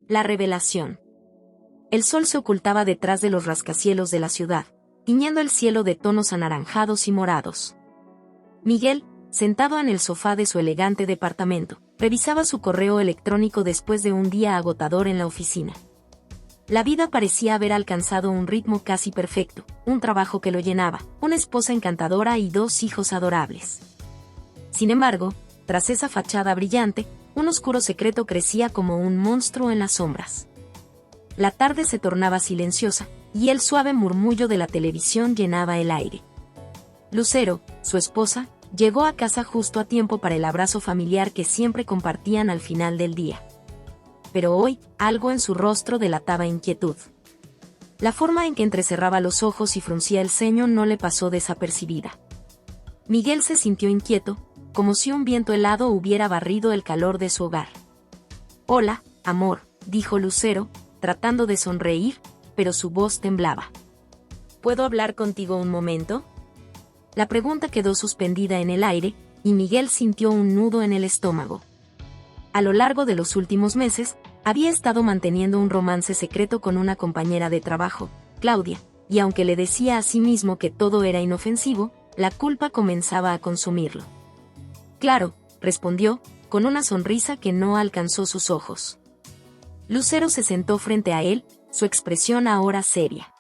La revelación. El sol se ocultaba detrás de los rascacielos de la ciudad, tiñendo el cielo de tonos anaranjados y morados. Miguel, sentado en el sofá de su elegante departamento, revisaba su correo electrónico después de un día agotador en la oficina. La vida parecía haber alcanzado un ritmo casi perfecto, un trabajo que lo llenaba, una esposa encantadora y 2 hijos adorables. Sin embargo, tras esa fachada brillante, un oscuro secreto crecía como un monstruo en las sombras. La tarde se tornaba silenciosa, y el suave murmullo de la televisión llenaba el aire. Lucero, su esposa, llegó a casa justo a tiempo para el abrazo familiar que siempre compartían al final del día. Pero hoy, algo en su rostro delataba inquietud. La forma en que entrecerraba los ojos y fruncía el ceño no le pasó desapercibida. Miguel se sintió inquieto, como si un viento helado hubiera barrido el calor de su hogar. «Hola, amor», dijo Lucero, tratando de sonreír, pero su voz temblaba. «¿Puedo hablar contigo un momento?». La pregunta quedó suspendida en el aire, y Miguel sintió un nudo en el estómago. A lo largo de los últimos meses, había estado manteniendo un romance secreto con una compañera de trabajo, Claudia, y aunque le decía a sí mismo que todo era inofensivo, la culpa comenzaba a consumirlo. «Claro», respondió, con una sonrisa que no alcanzó sus ojos. Lucero se sentó frente a él, su expresión ahora seria.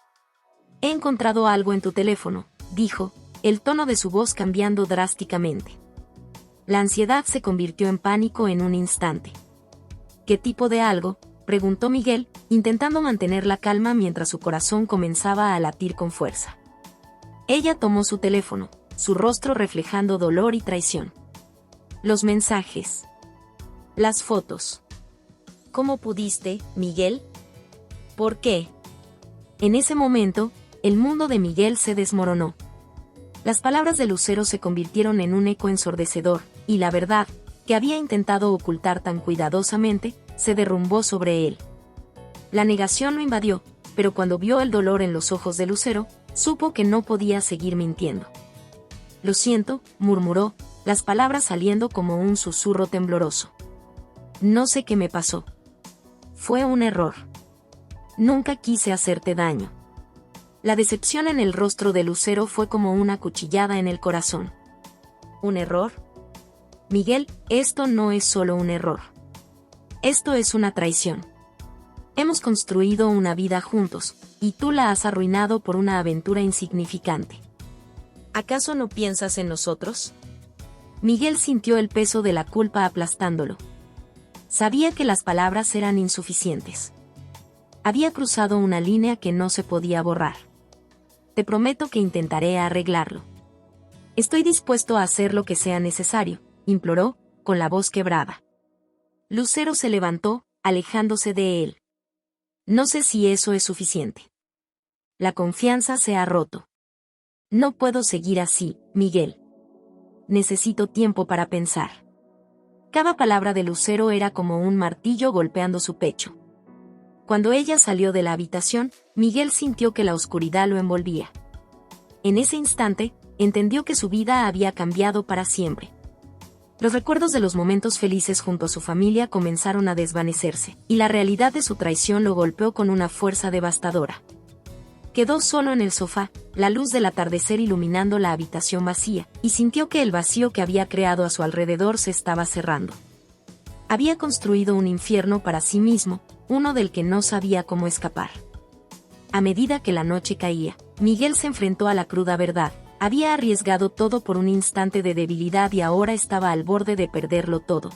«He encontrado algo en tu teléfono», dijo, el tono de su voz cambiando drásticamente. La ansiedad se convirtió en pánico en un instante. «¿Qué tipo de algo?», preguntó Miguel, intentando mantener la calma mientras su corazón comenzaba a latir con fuerza. Ella tomó su teléfono, su rostro reflejando dolor y traición. «Los mensajes. Las fotos». «¿Cómo pudiste, Miguel? ¿Por qué?». En ese momento, el mundo de Miguel se desmoronó. Las palabras de Lucero se convirtieron en un eco ensordecedor, y la verdad, que había intentado ocultar tan cuidadosamente, se derrumbó sobre él. La negación lo invadió, pero cuando vio el dolor en los ojos de Lucero, supo que no podía seguir mintiendo. «Lo siento», murmuró, las palabras saliendo como un susurro tembloroso. «No sé qué me pasó. Fue un error. Nunca quise hacerte daño». La decepción en el rostro de Lucero fue como una cuchillada en el corazón. «¿Un error? Miguel, esto no es solo un error. Esto es una traición. Hemos construido una vida juntos, y tú la has arruinado por una aventura insignificante. ¿Acaso no piensas en nosotros?». Miguel sintió el peso de la culpa aplastándolo. Sabía que las palabras eran insuficientes. Había cruzado una línea que no se podía borrar. «Te prometo que intentaré arreglarlo. Estoy dispuesto a hacer lo que sea necesario», imploró, con la voz quebrada. Lucero se levantó, alejándose de él. «No sé si eso es suficiente. La confianza se ha roto. No puedo seguir así, Miguel. Necesito tiempo para pensar». Cada palabra de Lucero era como un martillo golpeando su pecho. Cuando ella salió de la habitación, Miguel sintió que la oscuridad lo envolvía. En ese instante, entendió que su vida había cambiado para siempre. Los recuerdos de los momentos felices junto a su familia comenzaron a desvanecerse, y la realidad de su traición lo golpeó con una fuerza devastadora. Quedó solo en el sofá, la luz del atardecer iluminando la habitación vacía, y sintió que el vacío que había creado a su alrededor se estaba cerrando. Había construido un infierno para sí mismo, uno del que no sabía cómo escapar. A medida que la noche caía, Miguel se enfrentó a la cruda verdad. Había arriesgado todo por un instante de debilidad y ahora estaba al borde de perderlo todo.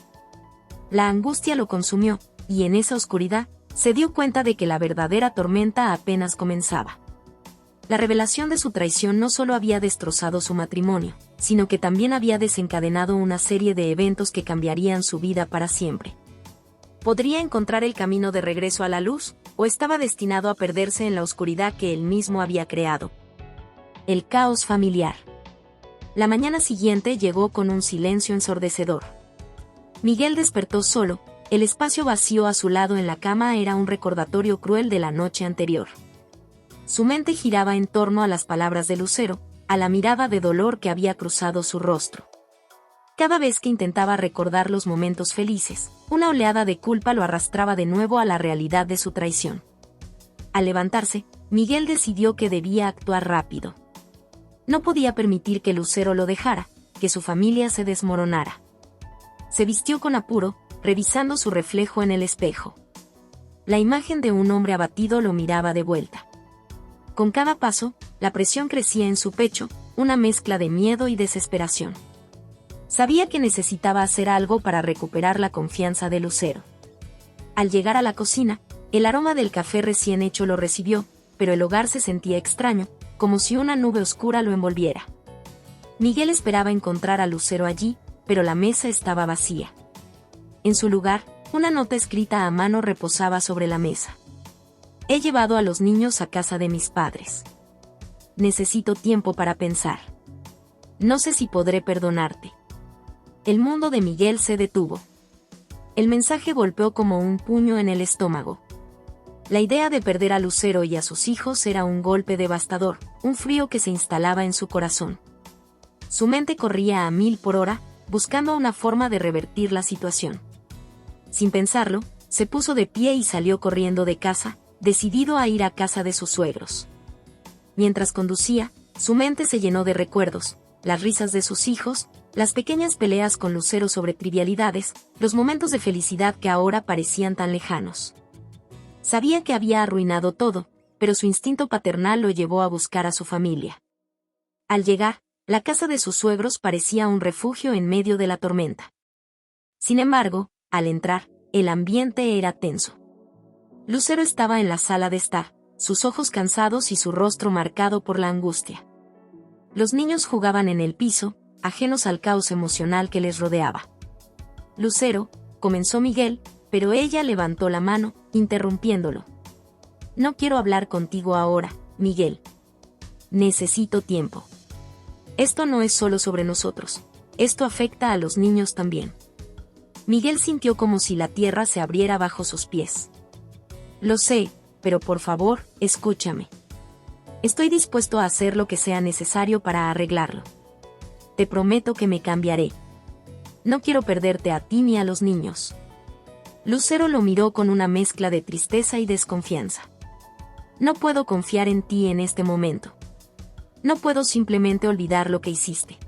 La angustia lo consumió, y en esa oscuridad, se dio cuenta de que la verdadera tormenta apenas comenzaba. La revelación de su traición no solo había destrozado su matrimonio, sino que también había desencadenado una serie de eventos que cambiarían su vida para siempre. ¿Podría encontrar el camino de regreso a la luz, o estaba destinado a perderse en la oscuridad que él mismo había creado? El caos familiar. La mañana siguiente llegó con un silencio ensordecedor. Miguel despertó solo, el espacio vacío a su lado en la cama era un recordatorio cruel de la noche anterior. Su mente giraba en torno a las palabras de Lucero, a la mirada de dolor que había cruzado su rostro. Cada vez que intentaba recordar los momentos felices, una oleada de culpa lo arrastraba de nuevo a la realidad de su traición. Al levantarse, Miguel decidió que debía actuar rápido. No podía permitir que Lucero lo dejara, que su familia se desmoronara. Se vistió con apuro, revisando su reflejo en el espejo. La imagen de un hombre abatido lo miraba de vuelta. Con cada paso, la presión crecía en su pecho, una mezcla de miedo y desesperación. Sabía que necesitaba hacer algo para recuperar la confianza de Lucero. Al llegar a la cocina, el aroma del café recién hecho lo recibió, pero el hogar se sentía extraño, como si una nube oscura lo envolviera. Miguel esperaba encontrar a Lucero allí, pero la mesa estaba vacía. En su lugar, una nota escrita a mano reposaba sobre la mesa. He llevado a los niños a casa de mis padres. Necesito tiempo para pensar. No sé si podré perdonarte. El mundo de Miguel se detuvo. El mensaje golpeó como un puño en el estómago. La idea de perder a Lucero y a sus hijos era un golpe devastador, un frío que se instalaba en su corazón. Su mente corría a 1000 por hora, buscando una forma de revertir la situación. Sin pensarlo, se puso de pie y salió corriendo de casa, decidido a ir a casa de sus suegros. Mientras conducía, su mente se llenó de recuerdos, las risas de sus hijos, las pequeñas peleas con Lucero sobre trivialidades, los momentos de felicidad que ahora parecían tan lejanos. Sabía que había arruinado todo, pero su instinto paternal lo llevó a buscar a su familia. Al llegar, la casa de sus suegros parecía un refugio en medio de la tormenta. Sin embargo, al entrar, el ambiente era tenso. Lucero estaba en la sala de estar, sus ojos cansados y su rostro marcado por la angustia. Los niños jugaban en el piso, ajenos al caos emocional que les rodeaba. Lucero, comenzó Miguel, pero ella levantó la mano, interrumpiéndolo. No quiero hablar contigo ahora, Miguel. Necesito tiempo. Esto no es solo sobre nosotros, esto afecta a los niños también. Miguel sintió como si la tierra se abriera bajo sus pies. Lo sé, pero por favor, escúchame. Estoy dispuesto a hacer lo que sea necesario para arreglarlo. Te prometo que me cambiaré. No quiero perderte a ti ni a los niños. Lucero lo miró con una mezcla de tristeza y desconfianza. No puedo confiar en ti en este momento. No puedo simplemente olvidar lo que hiciste.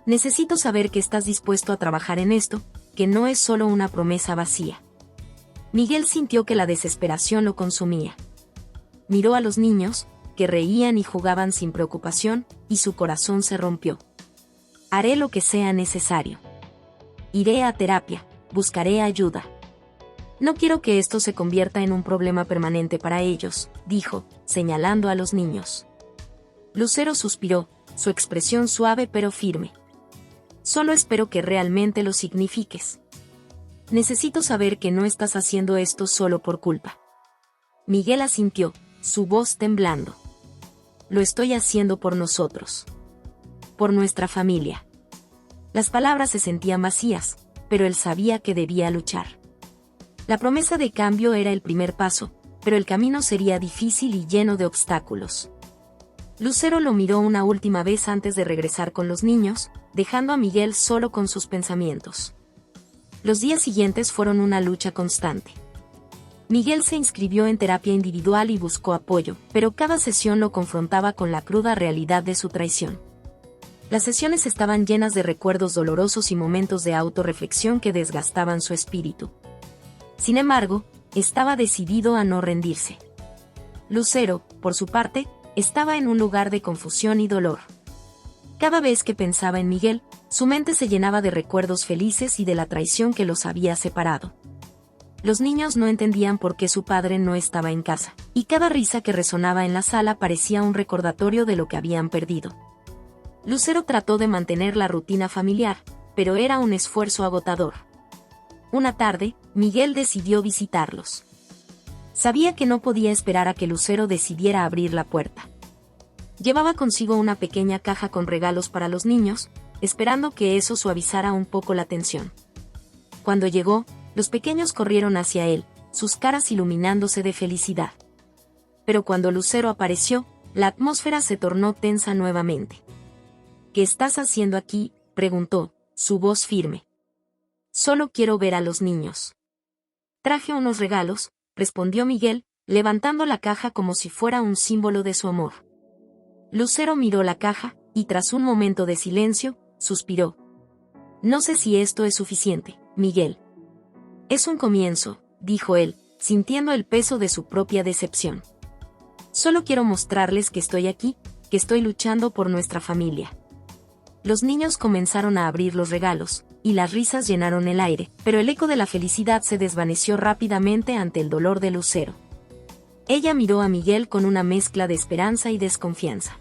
Necesito saber que estás dispuesto a trabajar en esto, que no es solo una promesa vacía. Miguel sintió que la desesperación lo consumía. Miró a los niños, que reían y jugaban sin preocupación, y su corazón se rompió. Haré lo que sea necesario. Iré a terapia, buscaré ayuda. No quiero que esto se convierta en un problema permanente para ellos, dijo, señalando a los niños. Lucero suspiró, su expresión suave pero firme. Solo espero que realmente lo signifiques. Necesito saber que no estás haciendo esto solo por culpa. Miguel asintió, su voz temblando. Lo estoy haciendo por nosotros. Por nuestra familia. Las palabras se sentían vacías, pero él sabía que debía luchar. La promesa de cambio era el primer paso, pero el camino sería difícil y lleno de obstáculos. Lucero lo miró una última vez antes de regresar con los niños, dejando a Miguel solo con sus pensamientos. Los días siguientes fueron una lucha constante. Miguel se inscribió en terapia individual y buscó apoyo, pero cada sesión lo confrontaba con la cruda realidad de su traición. Las sesiones estaban llenas de recuerdos dolorosos y momentos de autorreflexión que desgastaban su espíritu. Sin embargo, estaba decidido a no rendirse. Lucero, por su parte, estaba en un lugar de confusión y dolor. Cada vez que pensaba en Miguel, su mente se llenaba de recuerdos felices y de la traición que los había separado. Los niños no entendían por qué su padre no estaba en casa, y cada risa que resonaba en la sala parecía un recordatorio de lo que habían perdido. Lucero trató de mantener la rutina familiar, pero era un esfuerzo agotador. Una tarde, Miguel decidió visitarlos. Sabía que no podía esperar a que Lucero decidiera abrir la puerta. Llevaba consigo una pequeña caja con regalos para los niños, esperando que eso suavizara un poco la tensión. Cuando llegó, los pequeños corrieron hacia él, sus caras iluminándose de felicidad. Pero cuando Lucero apareció, la atmósfera se tornó tensa nuevamente. ¿Qué estás haciendo aquí?, preguntó, su voz firme. Solo quiero ver a los niños. Traje unos regalos, respondió Miguel, levantando la caja como si fuera un símbolo de su amor. Lucero miró la caja, y tras un momento de silencio, suspiró. No sé si esto es suficiente, Miguel. Es un comienzo, dijo él, sintiendo el peso de su propia decepción. Solo quiero mostrarles que estoy aquí, que estoy luchando por nuestra familia. Los niños comenzaron a abrir los regalos, y las risas llenaron el aire, pero el eco de la felicidad se desvaneció rápidamente ante el dolor de Lucero. Ella miró a Miguel con una mezcla de esperanza y desconfianza.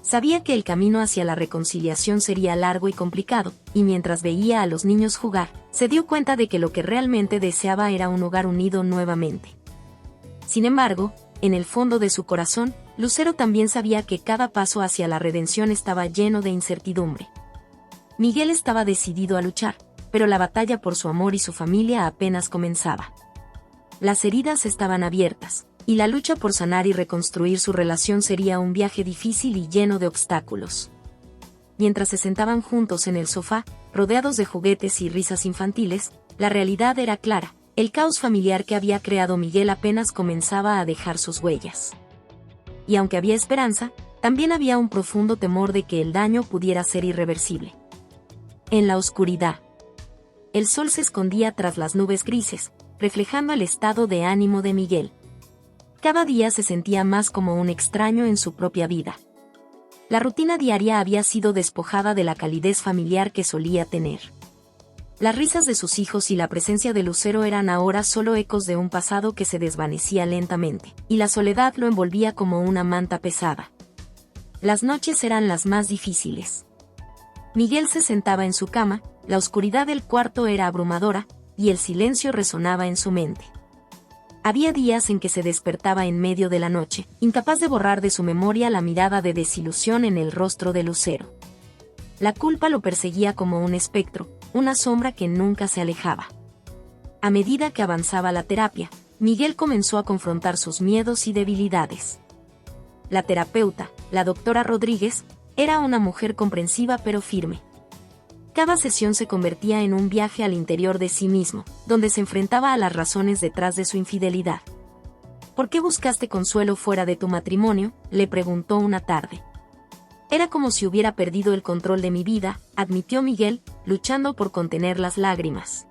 Sabía que el camino hacia la reconciliación sería largo y complicado, y mientras veía a los niños jugar, se dio cuenta de que lo que realmente deseaba era un hogar unido nuevamente. Sin embargo, en el fondo de su corazón, Lucero también sabía que cada paso hacia la redención estaba lleno de incertidumbre. Miguel estaba decidido a luchar, pero la batalla por su amor y su familia apenas comenzaba. Las heridas estaban abiertas, y la lucha por sanar y reconstruir su relación sería un viaje difícil y lleno de obstáculos. Mientras se sentaban juntos en el sofá, rodeados de juguetes y risas infantiles, la realidad era clara: el caos familiar que había creado Miguel apenas comenzaba a dejar sus huellas. Y aunque había esperanza, también había un profundo temor de que el daño pudiera ser irreversible. En la oscuridad, el sol se escondía tras las nubes grises, reflejando el estado de ánimo de Miguel. Cada día se sentía más como un extraño en su propia vida. La rutina diaria había sido despojada de la calidez familiar que solía tener. Las risas de sus hijos y la presencia de Lucero eran ahora solo ecos de un pasado que se desvanecía lentamente, y la soledad lo envolvía como una manta pesada. Las noches eran las más difíciles. Miguel se sentaba en su cama, la oscuridad del cuarto era abrumadora, y el silencio resonaba en su mente. Había días en que se despertaba en medio de la noche, incapaz de borrar de su memoria la mirada de desilusión en el rostro de Lucero. La culpa lo perseguía como un espectro, una sombra que nunca se alejaba. A medida que avanzaba la terapia, Miguel comenzó a confrontar sus miedos y debilidades. La terapeuta, la doctora Rodríguez, era una mujer comprensiva pero firme. Cada sesión se convertía en un viaje al interior de sí mismo, donde se enfrentaba a las razones detrás de su infidelidad. ¿Por qué buscaste consuelo fuera de tu matrimonio?, le preguntó una tarde. Era como si hubiera perdido el control de mi vida, admitió Miguel, luchando por contener las lágrimas.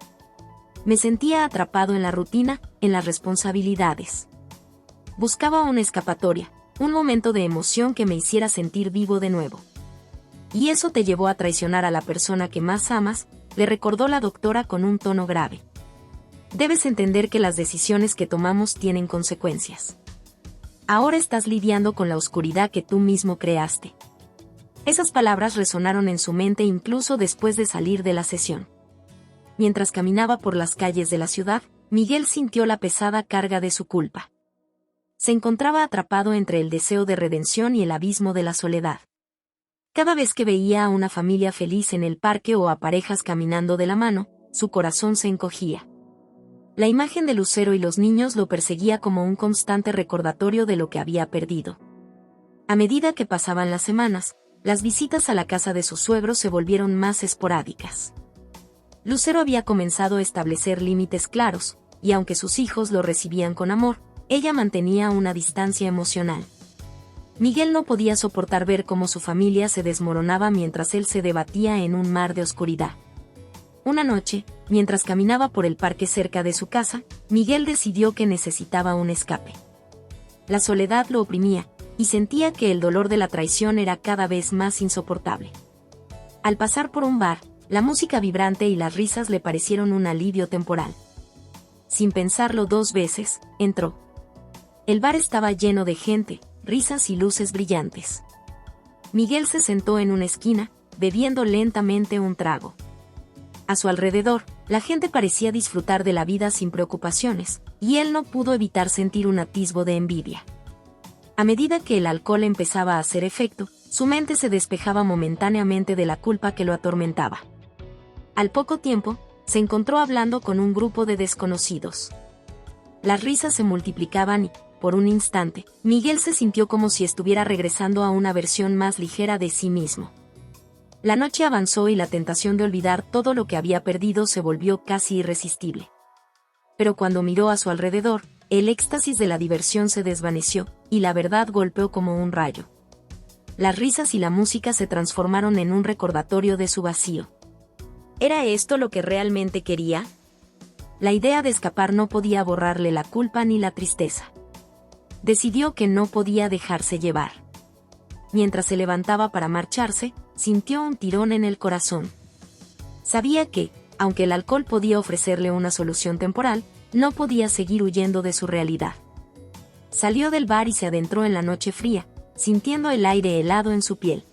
Me sentía atrapado en la rutina, en las responsabilidades. Buscaba una escapatoria, un momento de emoción que me hiciera sentir vivo de nuevo. Y eso te llevó a traicionar a la persona que más amas, le recordó la doctora con un tono grave. Debes entender que las decisiones que tomamos tienen consecuencias. Ahora estás lidiando con la oscuridad que tú mismo creaste. Esas palabras resonaron en su mente incluso después de salir de la sesión. Mientras caminaba por las calles de la ciudad, Miguel sintió la pesada carga de su culpa. Se encontraba atrapado entre el deseo de redención y el abismo de la soledad. Cada vez que veía a una familia feliz en el parque o a parejas caminando de la mano, su corazón se encogía. La imagen de Lucero y los niños lo perseguía como un constante recordatorio de lo que había perdido. A medida que pasaban las semanas, las visitas a la casa de sus suegros se volvieron más esporádicas. Lucero había comenzado a establecer límites claros, y aunque sus hijos lo recibían con amor, ella mantenía una distancia emocional. Miguel no podía soportar ver cómo su familia se desmoronaba mientras él se debatía en un mar de oscuridad. Una noche, mientras caminaba por el parque cerca de su casa, Miguel decidió que necesitaba un escape. La soledad lo oprimía, y sentía que el dolor de la traición era cada vez más insoportable. Al pasar por un bar, la música vibrante y las risas le parecieron un alivio temporal. Sin pensarlo dos veces, entró. El bar estaba lleno de gente, risas y luces brillantes. Miguel se sentó en una esquina, bebiendo lentamente un trago. A su alrededor, la gente parecía disfrutar de la vida sin preocupaciones, y él no pudo evitar sentir un atisbo de envidia. A medida que el alcohol empezaba a hacer efecto, su mente se despejaba momentáneamente de la culpa que lo atormentaba. Al poco tiempo, se encontró hablando con un grupo de desconocidos. Las risas se multiplicaban y, por un instante, Miguel se sintió como si estuviera regresando a una versión más ligera de sí mismo. La noche avanzó y la tentación de olvidar todo lo que había perdido se volvió casi irresistible. Pero cuando miró a su alrededor, el éxtasis de la diversión se desvaneció, y la verdad golpeó como un rayo. Las risas y la música se transformaron en un recordatorio de su vacío. ¿Era esto lo que realmente quería? La idea de escapar no podía borrarle la culpa ni la tristeza. Decidió que no podía dejarse llevar. Mientras se levantaba para marcharse, sintió un tirón en el corazón. Sabía que, aunque el alcohol podía ofrecerle una solución temporal, no podía seguir huyendo de su realidad. Salió del bar y se adentró en la noche fría, sintiendo el aire helado en su piel.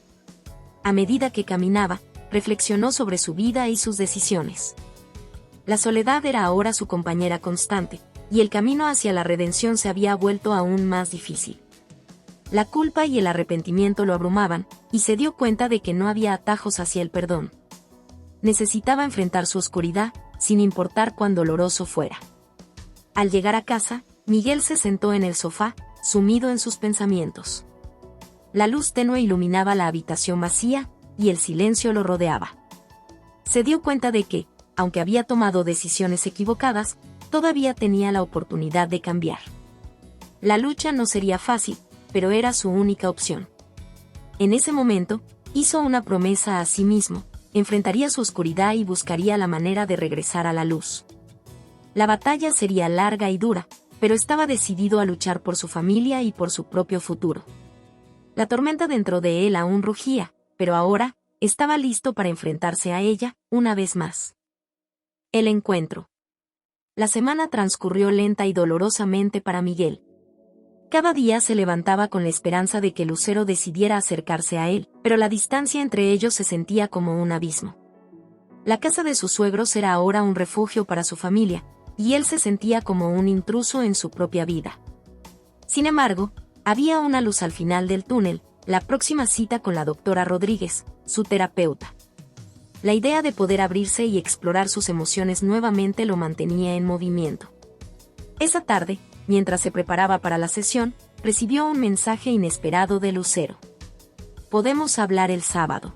A medida que caminaba, reflexionó sobre su vida y sus decisiones. La soledad era ahora su compañera constante, y el camino hacia la redención se había vuelto aún más difícil. La culpa y el arrepentimiento lo abrumaban, y se dio cuenta de que no había atajos hacia el perdón. Necesitaba enfrentar su oscuridad, sin importar cuán doloroso fuera. Al llegar a casa, Miguel se sentó en el sofá, sumido en sus pensamientos. La luz tenue iluminaba la habitación vacía, y el silencio lo rodeaba. Se dio cuenta de que, aunque había tomado decisiones equivocadas, todavía tenía la oportunidad de cambiar. La lucha no sería fácil, pero era su única opción. En ese momento, hizo una promesa a sí mismo: enfrentaría su oscuridad y buscaría la manera de regresar a la luz. La batalla sería larga y dura, pero estaba decidido a luchar por su familia y por su propio futuro. La tormenta dentro de él aún rugía, pero ahora, estaba listo para enfrentarse a ella, una vez más. El encuentro. La semana transcurrió lenta y dolorosamente para Miguel. Cada día se levantaba con la esperanza de que Lucero decidiera acercarse a él, pero la distancia entre ellos se sentía como un abismo. La casa de sus suegros era ahora un refugio para su familia, y él se sentía como un intruso en su propia vida. Sin embargo, había una luz al final del túnel: la próxima cita con la doctora Rodríguez, su terapeuta. La idea de poder abrirse y explorar sus emociones nuevamente lo mantenía en movimiento. Esa tarde, mientras se preparaba para la sesión, recibió un mensaje inesperado de Lucero. «Podemos hablar el sábado.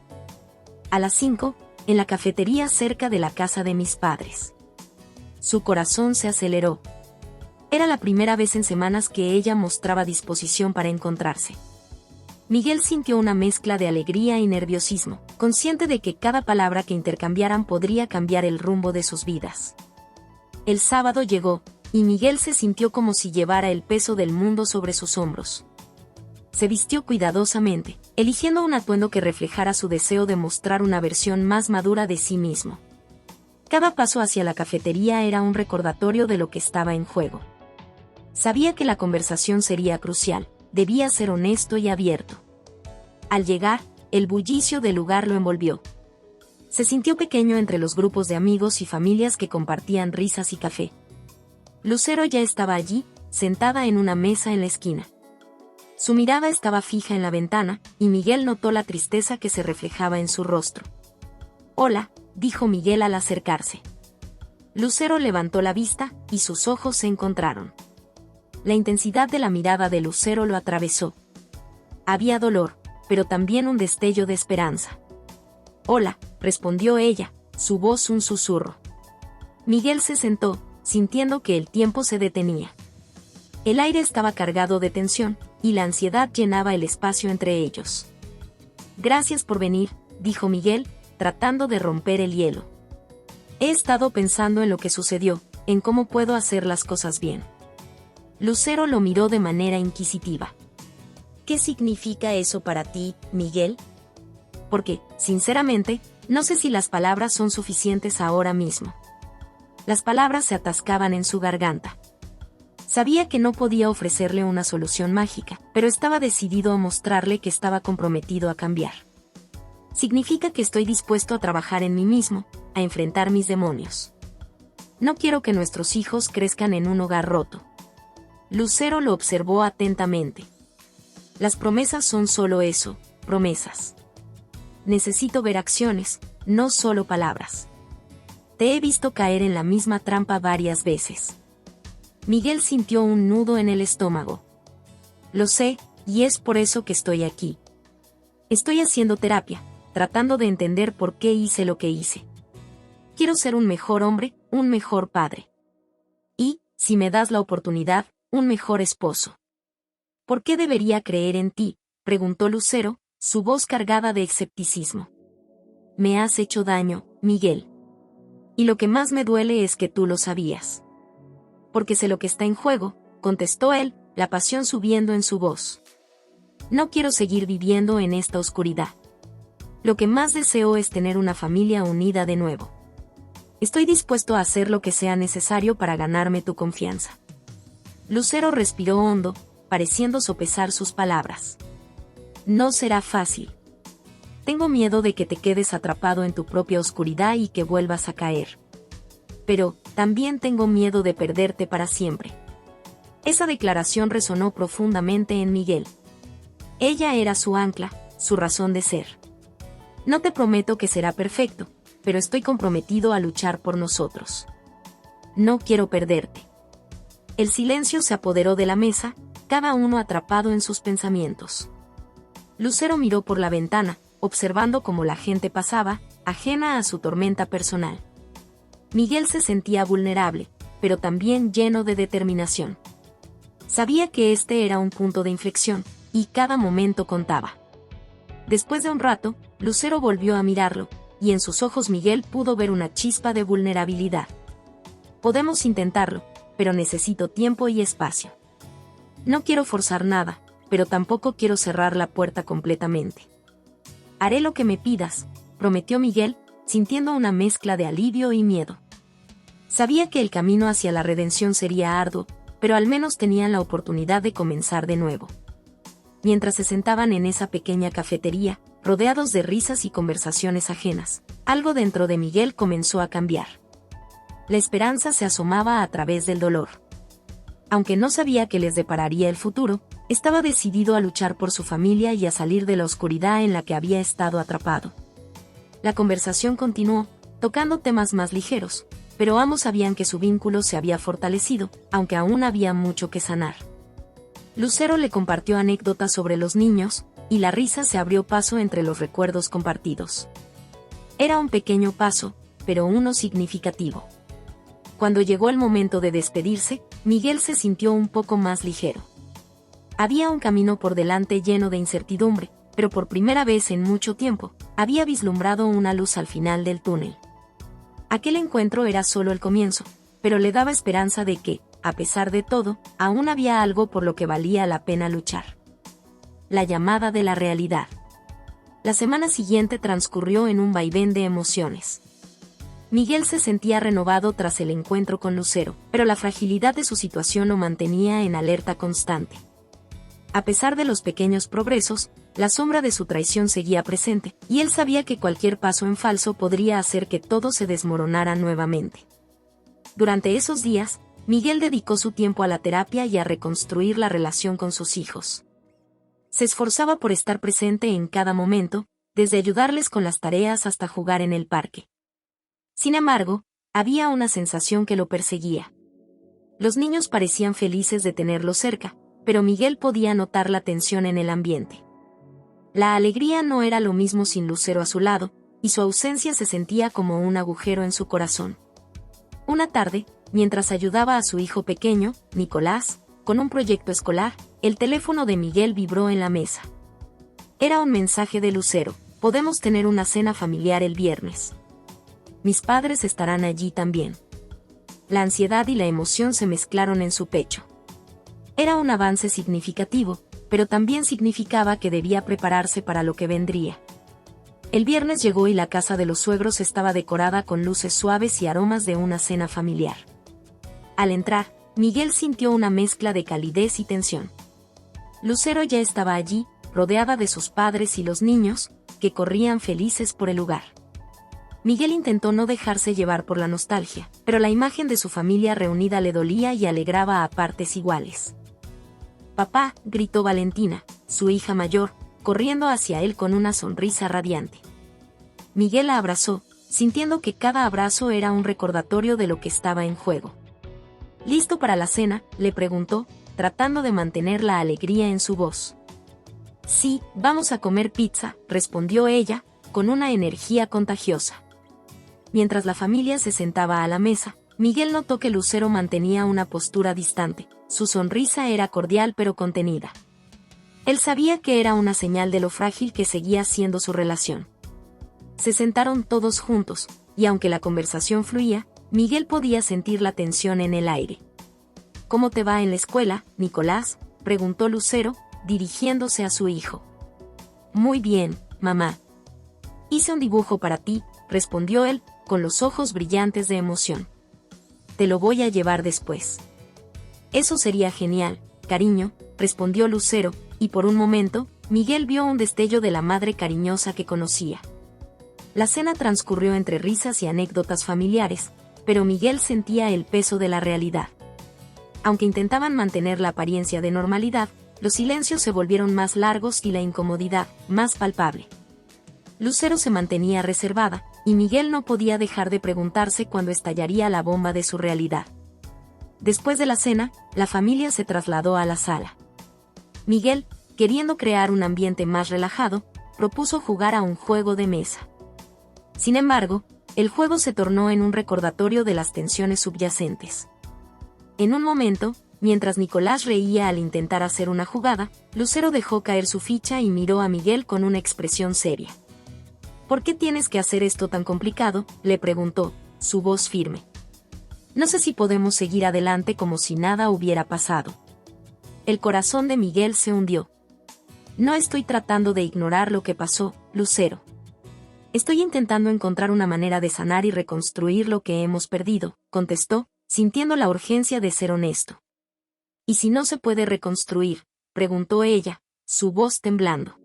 A las 5, en la cafetería cerca de la casa de mis padres». Su corazón se aceleró. Era la primera vez en semanas que ella mostraba disposición para encontrarse. Miguel sintió una mezcla de alegría y nerviosismo, consciente de que cada palabra que intercambiaran podría cambiar el rumbo de sus vidas. El sábado llegó, y Miguel se sintió como si llevara el peso del mundo sobre sus hombros. Se vistió cuidadosamente, eligiendo un atuendo que reflejara su deseo de mostrar una versión más madura de sí mismo. Cada paso hacia la cafetería era un recordatorio de lo que estaba en juego. Sabía que la conversación sería crucial, debía ser honesto y abierto. Al llegar, el bullicio del lugar lo envolvió. Se sintió pequeño entre los grupos de amigos y familias que compartían risas y café. Lucero ya estaba allí, sentada en una mesa en la esquina. Su mirada estaba fija en la ventana, y Miguel notó la tristeza que se reflejaba en su rostro. «Hola», dijo Miguel al acercarse. Lucero levantó la vista, y sus ojos se encontraron. La intensidad de la mirada de Lucero lo atravesó. Había dolor, pero también un destello de esperanza. «Hola», respondió ella, su voz un susurro. Miguel se sentó, sintiendo que el tiempo se detenía. El aire estaba cargado de tensión, y la ansiedad llenaba el espacio entre ellos. «Gracias por venir», dijo Miguel, tratando de romper el hielo. «He estado pensando en lo que sucedió, en cómo puedo hacer las cosas bien». Lucero lo miró de manera inquisitiva. «¿Qué significa eso para ti, Miguel?» «Porque, sinceramente, no sé si las palabras son suficientes ahora mismo». Las palabras se atascaban en su garganta. Sabía que no podía ofrecerle una solución mágica, pero estaba decidido a mostrarle que estaba comprometido a cambiar. «Significa que estoy dispuesto a trabajar en mí mismo, a enfrentar mis demonios. No quiero que nuestros hijos crezcan en un hogar roto». Lucero lo observó atentamente. «Las promesas son solo eso, promesas. Necesito ver acciones, no solo palabras. Te he visto caer en la misma trampa varias veces». Miguel sintió un nudo en el estómago. «Lo sé, y es por eso que estoy aquí. Estoy haciendo terapia, tratando de entender por qué hice lo que hice. Quiero ser un mejor hombre, un mejor padre. Y, si me das la oportunidad, un mejor esposo. ¿Por qué debería creer en ti?, preguntó Lucero, su voz cargada de escepticismo. Me has hecho daño, Miguel. Y lo que más me duele es que tú lo sabías. Porque sé lo que está en juego, contestó él, la pasión subiendo en su voz. No quiero seguir viviendo en esta oscuridad. Lo que más deseo es tener una familia unida de nuevo. Estoy dispuesto a hacer lo que sea necesario para ganarme tu confianza. Lucero respiró hondo, pareciendo sopesar sus palabras. No será fácil. Tengo miedo de que te quedes atrapado en tu propia oscuridad y que vuelvas a caer. Pero, también tengo miedo de perderte para siempre. Esa declaración resonó profundamente en Miguel. Ella era su ancla, su razón de ser. No te prometo que será perfecto, pero estoy comprometido a luchar por nosotros. No quiero perderte. El silencio se apoderó de la mesa, cada uno atrapado en sus pensamientos. Lucero miró por la ventana, observando cómo la gente pasaba, ajena a su tormenta personal. Miguel se sentía vulnerable, pero también lleno de determinación. Sabía que este era un punto de inflexión, y cada momento contaba. Después de un rato, Lucero volvió a mirarlo, y en sus ojos Miguel pudo ver una chispa de vulnerabilidad. Podemos intentarlo, pero necesito tiempo y espacio. No quiero forzar nada, pero tampoco quiero cerrar la puerta completamente. Haré lo que me pidas, prometió Miguel, sintiendo una mezcla de alivio y miedo. Sabía que el camino hacia la redención sería arduo, pero al menos tenían la oportunidad de comenzar de nuevo. Mientras se sentaban en esa pequeña cafetería, rodeados de risas y conversaciones ajenas, algo dentro de Miguel comenzó a cambiar. La esperanza se asomaba a través del dolor. Aunque no sabía qué les depararía el futuro, estaba decidido a luchar por su familia y a salir de la oscuridad en la que había estado atrapado. La conversación continuó, tocando temas más ligeros, pero ambos sabían que su vínculo se había fortalecido, aunque aún había mucho que sanar. Lucero le compartió anécdotas sobre los niños, y la risa se abrió paso entre los recuerdos compartidos. Era un pequeño paso, pero uno significativo. Cuando llegó el momento de despedirse, Miguel se sintió un poco más ligero. Había un camino por delante lleno de incertidumbre, pero por primera vez en mucho tiempo, había vislumbrado una luz al final del túnel. Aquel encuentro era solo el comienzo, pero le daba esperanza de que, a pesar de todo, aún había algo por lo que valía la pena luchar. La llamada de la realidad. La semana siguiente transcurrió en un vaivén de emociones. Miguel se sentía renovado tras el encuentro con Lucero, pero la fragilidad de su situación lo mantenía en alerta constante. A pesar de los pequeños progresos, la sombra de su traición seguía presente, y él sabía que cualquier paso en falso podría hacer que todo se desmoronara nuevamente. Durante esos días, Miguel dedicó su tiempo a la terapia y a reconstruir la relación con sus hijos. Se esforzaba por estar presente en cada momento, desde ayudarles con las tareas hasta jugar en el parque. Sin embargo, había una sensación que lo perseguía. Los niños parecían felices de tenerlo cerca, pero Miguel podía notar la tensión en el ambiente. La alegría no era lo mismo sin Lucero a su lado, y su ausencia se sentía como un agujero en su corazón. Una tarde, mientras ayudaba a su hijo pequeño, Nicolás, con un proyecto escolar, el teléfono de Miguel vibró en la mesa. Era un mensaje de Lucero: podemos tener una cena familiar el viernes. Mis padres estarán allí también. La ansiedad y la emoción se mezclaron en su pecho. Era un avance significativo, pero también significaba que debía prepararse para lo que vendría. El viernes llegó y la casa de los suegros estaba decorada con luces suaves y aromas de una cena familiar. Al entrar, Miguel sintió una mezcla de calidez y tensión. Lucero ya estaba allí, rodeada de sus padres y los niños, que corrían felices por el lugar. Miguel intentó no dejarse llevar por la nostalgia, pero la imagen de su familia reunida le dolía y alegraba a partes iguales. «Papá», gritó Valentina, su hija mayor, corriendo hacia él con una sonrisa radiante. Miguel la abrazó, sintiendo que cada abrazo era un recordatorio de lo que estaba en juego. «¿Listo para la cena?», le preguntó, tratando de mantener la alegría en su voz. «Sí, vamos a comer pizza», respondió ella, con una energía contagiosa. Mientras la familia se sentaba a la mesa, Miguel notó que Lucero mantenía una postura distante. Su sonrisa era cordial pero contenida. Él sabía que era una señal de lo frágil que seguía siendo su relación. Se sentaron todos juntos, y aunque la conversación fluía, Miguel podía sentir la tensión en el aire. ¿Cómo te va en la escuela, Nicolás?, preguntó Lucero, dirigiéndose a su hijo. Muy bien, mamá. Hice un dibujo para ti, respondió él, con los ojos brillantes de emoción. Te lo voy a llevar después. Eso sería genial, cariño, respondió Lucero, y por un momento, Miguel vio un destello de la madre cariñosa que conocía. La cena transcurrió entre risas y anécdotas familiares, pero Miguel sentía el peso de la realidad. Aunque intentaban mantener la apariencia de normalidad, los silencios se volvieron más largos y la incomodidad, más palpable. Lucero se mantenía reservada, y Miguel no podía dejar de preguntarse cuándo estallaría la bomba de su realidad. Después de la cena, la familia se trasladó a la sala. Miguel, queriendo crear un ambiente más relajado, propuso jugar a un juego de mesa. Sin embargo, el juego se tornó en un recordatorio de las tensiones subyacentes. En un momento, mientras Nicolás reía al intentar hacer una jugada, Lucero dejó caer su ficha y miró a Miguel con una expresión seria. ¿Por qué tienes que hacer esto tan complicado?, le preguntó, su voz firme. No sé si podemos seguir adelante como si nada hubiera pasado. El corazón de Miguel se hundió. No estoy tratando de ignorar lo que pasó, Lucero. Estoy intentando encontrar una manera de sanar y reconstruir lo que hemos perdido, contestó, sintiendo la urgencia de ser honesto. ¿Y si no se puede reconstruir?, preguntó ella, su voz temblando.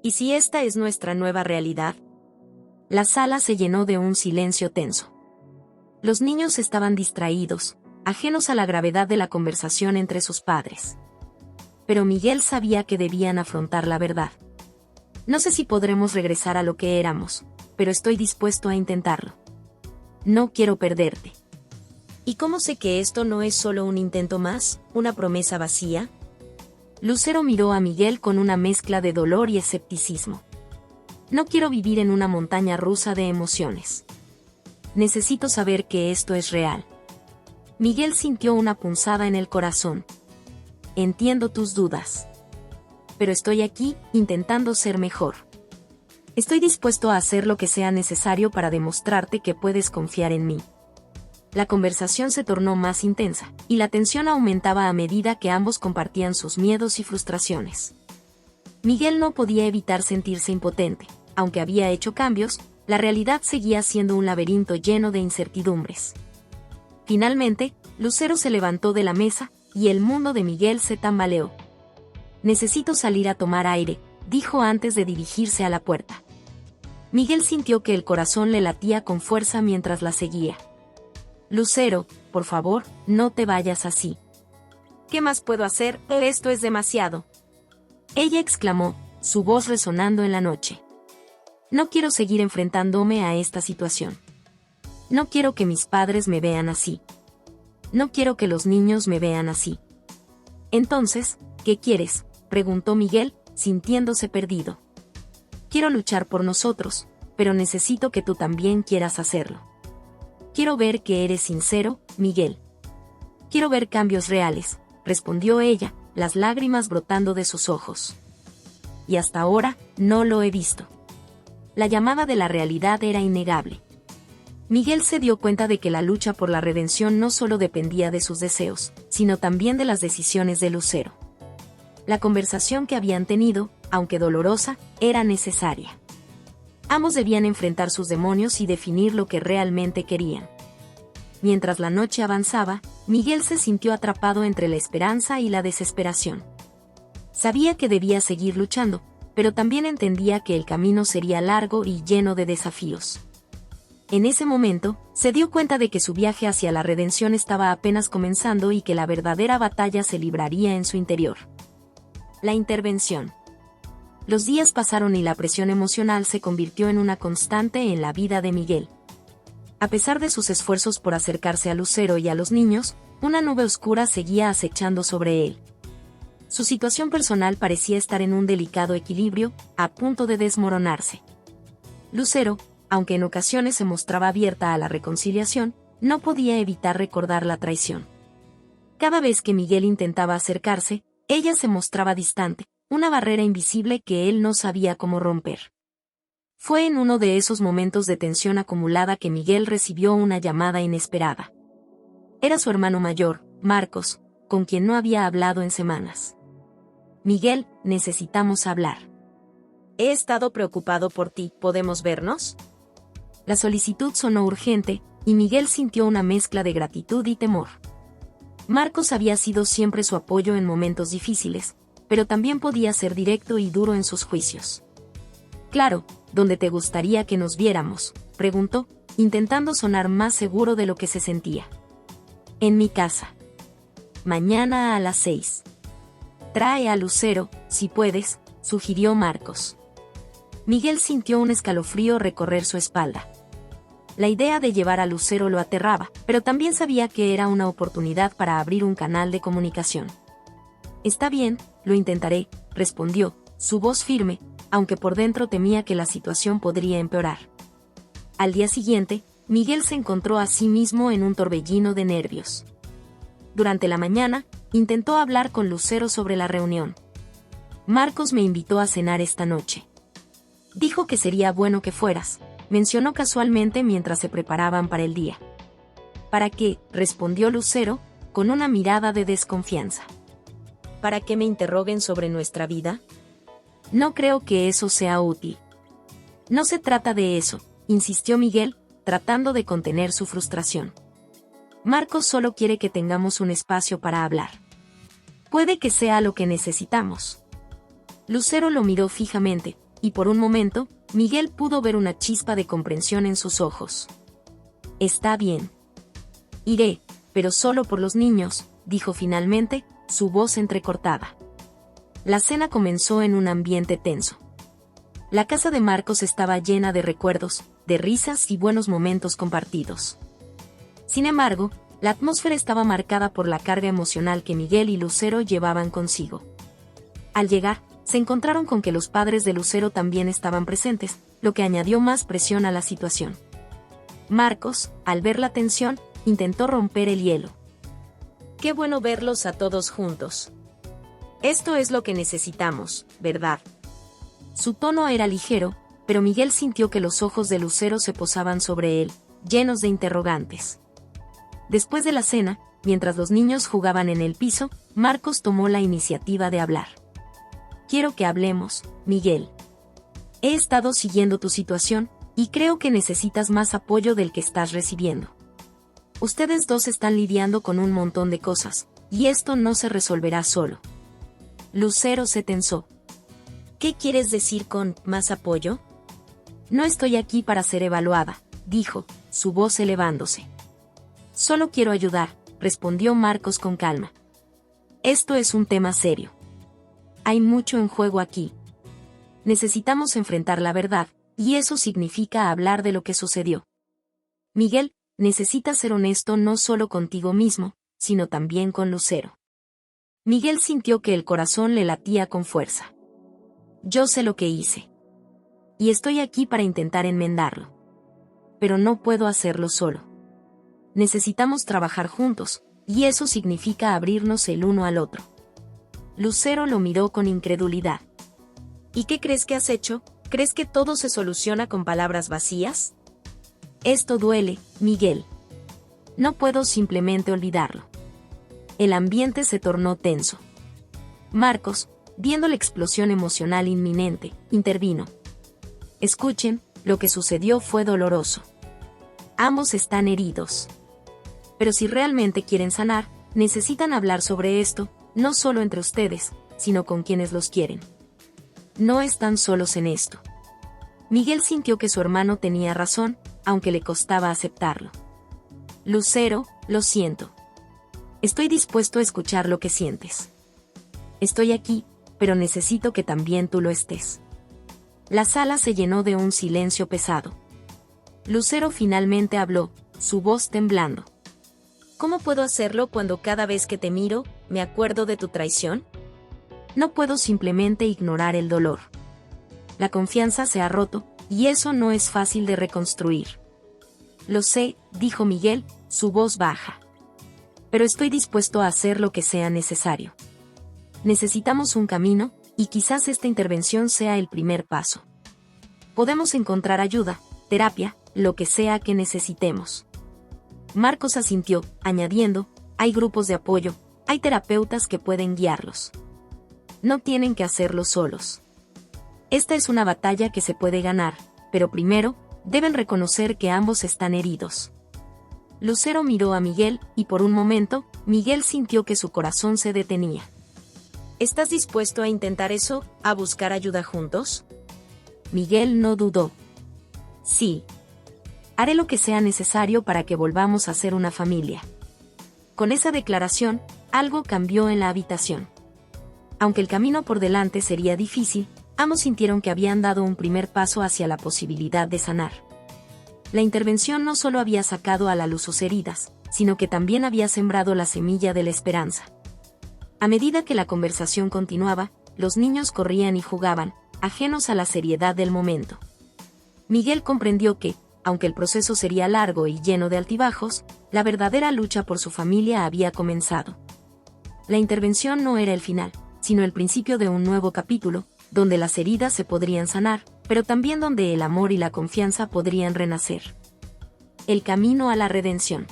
¿Y si esta es nuestra nueva realidad? La sala se llenó de un silencio tenso. Los niños estaban distraídos, ajenos a la gravedad de la conversación entre sus padres. Pero Miguel sabía que debían afrontar la verdad. No sé si podremos regresar a lo que éramos, pero estoy dispuesto a intentarlo. No quiero perderte. ¿Y cómo sé que esto no es solo un intento más, una promesa vacía? Lucero miró a Miguel con una mezcla de dolor y escepticismo. No quiero vivir en una montaña rusa de emociones. Necesito saber que esto es real. Miguel sintió una punzada en el corazón. Entiendo tus dudas. Pero estoy aquí, intentando ser mejor. Estoy dispuesto a hacer lo que sea necesario para demostrarte que puedes confiar en mí. La conversación se tornó más intensa, y la tensión aumentaba a medida que ambos compartían sus miedos y frustraciones. Miguel no podía evitar sentirse impotente. Aunque había hecho cambios, la realidad seguía siendo un laberinto lleno de incertidumbres. Finalmente, Lucero se levantó de la mesa, y el mundo de Miguel se tambaleó. Necesito salir a tomar aire, dijo antes de dirigirse a la puerta. Miguel sintió que el corazón le latía con fuerza mientras la seguía. Lucero, por favor, no te vayas así. ¿Qué más puedo hacer? Esto es demasiado. Ella exclamó, su voz resonando en la noche. No quiero seguir enfrentándome a esta situación. No quiero que mis padres me vean así. No quiero que los niños me vean así. Entonces, ¿qué quieres?, preguntó Miguel, sintiéndose perdido. Quiero luchar por nosotros, pero necesito que tú también quieras hacerlo. Quiero ver que eres sincero, Miguel. Quiero ver cambios reales, respondió ella, las lágrimas brotando de sus ojos. Y hasta ahora, no lo he visto. La llamada de la realidad era innegable. Miguel se dio cuenta de que la lucha por la redención no solo dependía de sus deseos, sino también de las decisiones de Lucero. La conversación que habían tenido, aunque dolorosa, era necesaria. Ambos debían enfrentar sus demonios y definir lo que realmente querían. Mientras la noche avanzaba, Miguel se sintió atrapado entre la esperanza y la desesperación. Sabía que debía seguir luchando, pero también entendía que el camino sería largo y lleno de desafíos. En ese momento, se dio cuenta de que su viaje hacia la redención estaba apenas comenzando y que la verdadera batalla se libraría en su interior. La intervención. Los días pasaron y la presión emocional se convirtió en una constante en la vida de Miguel. A pesar de sus esfuerzos por acercarse a Lucero y a los niños, una nube oscura seguía acechando sobre él. Su situación personal parecía estar en un delicado equilibrio, a punto de desmoronarse. Lucero, aunque en ocasiones se mostraba abierta a la reconciliación, no podía evitar recordar la traición. Cada vez que Miguel intentaba acercarse, ella se mostraba distante, una barrera invisible que él no sabía cómo romper. Fue en uno de esos momentos de tensión acumulada que Miguel recibió una llamada inesperada. Era su hermano mayor, Marcos, con quien no había hablado en semanas. Miguel, necesitamos hablar. He estado preocupado por ti, ¿podemos vernos? La solicitud sonó urgente, y Miguel sintió una mezcla de gratitud y temor. Marcos había sido siempre su apoyo en momentos difíciles, pero también podía ser directo y duro en sus juicios. Claro, ¿dónde te gustaría que nos viéramos?, preguntó, intentando sonar más seguro de lo que se sentía. En mi casa. Mañana a las 6. Trae a Lucero, si puedes, sugirió Marcos. Miguel sintió un escalofrío recorrer su espalda. La idea de llevar a Lucero lo aterraba, pero también sabía que era una oportunidad para abrir un canal de comunicación. Está bien, lo intentaré, respondió, su voz firme, aunque por dentro temía que la situación podría empeorar. Al día siguiente, Miguel se encontró a sí mismo en un torbellino de nervios. Durante la mañana, intentó hablar con Lucero sobre la reunión. Marcos me invitó a cenar esta noche. Dijo que sería bueno que fueras, mencionó casualmente mientras se preparaban para el día. ¿Para qué?, respondió Lucero, con una mirada de desconfianza. ¿Para que me interroguen sobre nuestra vida? No creo que eso sea útil. No se trata de eso, insistió Miguel, tratando de contener su frustración. Marcos solo quiere que tengamos un espacio para hablar. Puede que sea lo que necesitamos. Lucero lo miró fijamente, y por un momento, Miguel pudo ver una chispa de comprensión en sus ojos. Está bien. Iré, pero solo por los niños, dijo finalmente, su voz entrecortada. La cena comenzó en un ambiente tenso. La casa de Marcos estaba llena de recuerdos, de risas y buenos momentos compartidos. Sin embargo, la atmósfera estaba marcada por la carga emocional que Miguel y Lucero llevaban consigo. Al llegar, se encontraron con que los padres de Lucero también estaban presentes, lo que añadió más presión a la situación. Marcos, al ver la tensión, intentó romper el hielo. Qué bueno verlos a todos juntos. Esto es lo que necesitamos, ¿verdad? Su tono era ligero, pero Miguel sintió que los ojos de Lucero se posaban sobre él, llenos de interrogantes. Después de la cena, mientras los niños jugaban en el piso, Marcos tomó la iniciativa de hablar. Quiero que hablemos, Miguel. He estado siguiendo tu situación, y creo que necesitas más apoyo del que estás recibiendo. Ustedes dos están lidiando con un montón de cosas, y esto no se resolverá solo. Lucero se tensó. ¿Qué quieres decir con más apoyo? No estoy aquí para ser evaluada, dijo, su voz elevándose. Solo quiero ayudar, respondió Marcos con calma. Esto es un tema serio. Hay mucho en juego aquí. Necesitamos enfrentar la verdad, y eso significa hablar de lo que sucedió. Miguel, necesitas ser honesto no solo contigo mismo, sino también con Lucero. Miguel sintió que el corazón le latía con fuerza. Yo sé lo que hice. Y estoy aquí para intentar enmendarlo. Pero no puedo hacerlo solo. Necesitamos trabajar juntos, y eso significa abrirnos el uno al otro. Lucero lo miró con incredulidad. ¿Y qué crees que has hecho? ¿Crees que todo se soluciona con palabras vacías? Esto duele, Miguel. No puedo simplemente olvidarlo. El ambiente se tornó tenso. Marcos, viendo la explosión emocional inminente, intervino. Escuchen, lo que sucedió fue doloroso. Ambos están heridos. Pero si realmente quieren sanar, necesitan hablar sobre esto, no solo entre ustedes, sino con quienes los quieren. No están solos en esto. Miguel sintió que su hermano tenía razón, aunque le costaba aceptarlo. Lucero, lo siento. Estoy dispuesto a escuchar lo que sientes. Estoy aquí, pero necesito que también tú lo estés. La sala se llenó de un silencio pesado. Lucero finalmente habló, su voz temblando. ¿Cómo puedo hacerlo cuando cada vez que te miro, me acuerdo de tu traición? No puedo simplemente ignorar el dolor. La confianza se ha roto, y eso no es fácil de reconstruir. Lo sé, dijo Miguel, su voz baja. Pero estoy dispuesto a hacer lo que sea necesario. Necesitamos un camino, y quizás esta intervención sea el primer paso. Podemos encontrar ayuda, terapia, lo que sea que necesitemos. Marcos asintió, añadiendo, hay grupos de apoyo, hay terapeutas que pueden guiarlos. No tienen que hacerlo solos. Esta es una batalla que se puede ganar, pero primero, deben reconocer que ambos están heridos. Lucero miró a Miguel, y por un momento, Miguel sintió que su corazón se detenía. ¿Estás dispuesto a intentar eso, a buscar ayuda juntos? Miguel no dudó. Sí. Haré lo que sea necesario para que volvamos a ser una familia. Con esa declaración, algo cambió en la habitación. Aunque el camino por delante sería difícil, ambos sintieron que habían dado un primer paso hacia la posibilidad de sanar. La intervención no solo había sacado a la luz sus heridas, sino que también había sembrado la semilla de la esperanza. A medida que la conversación continuaba, los niños corrían y jugaban, ajenos a la seriedad del momento. Miguel comprendió que, aunque el proceso sería largo y lleno de altibajos, la verdadera lucha por su familia había comenzado. La intervención no era el final, sino el principio de un nuevo capítulo, donde las heridas se podrían sanar, pero también donde el amor y la confianza podrían renacer. El camino a la redención.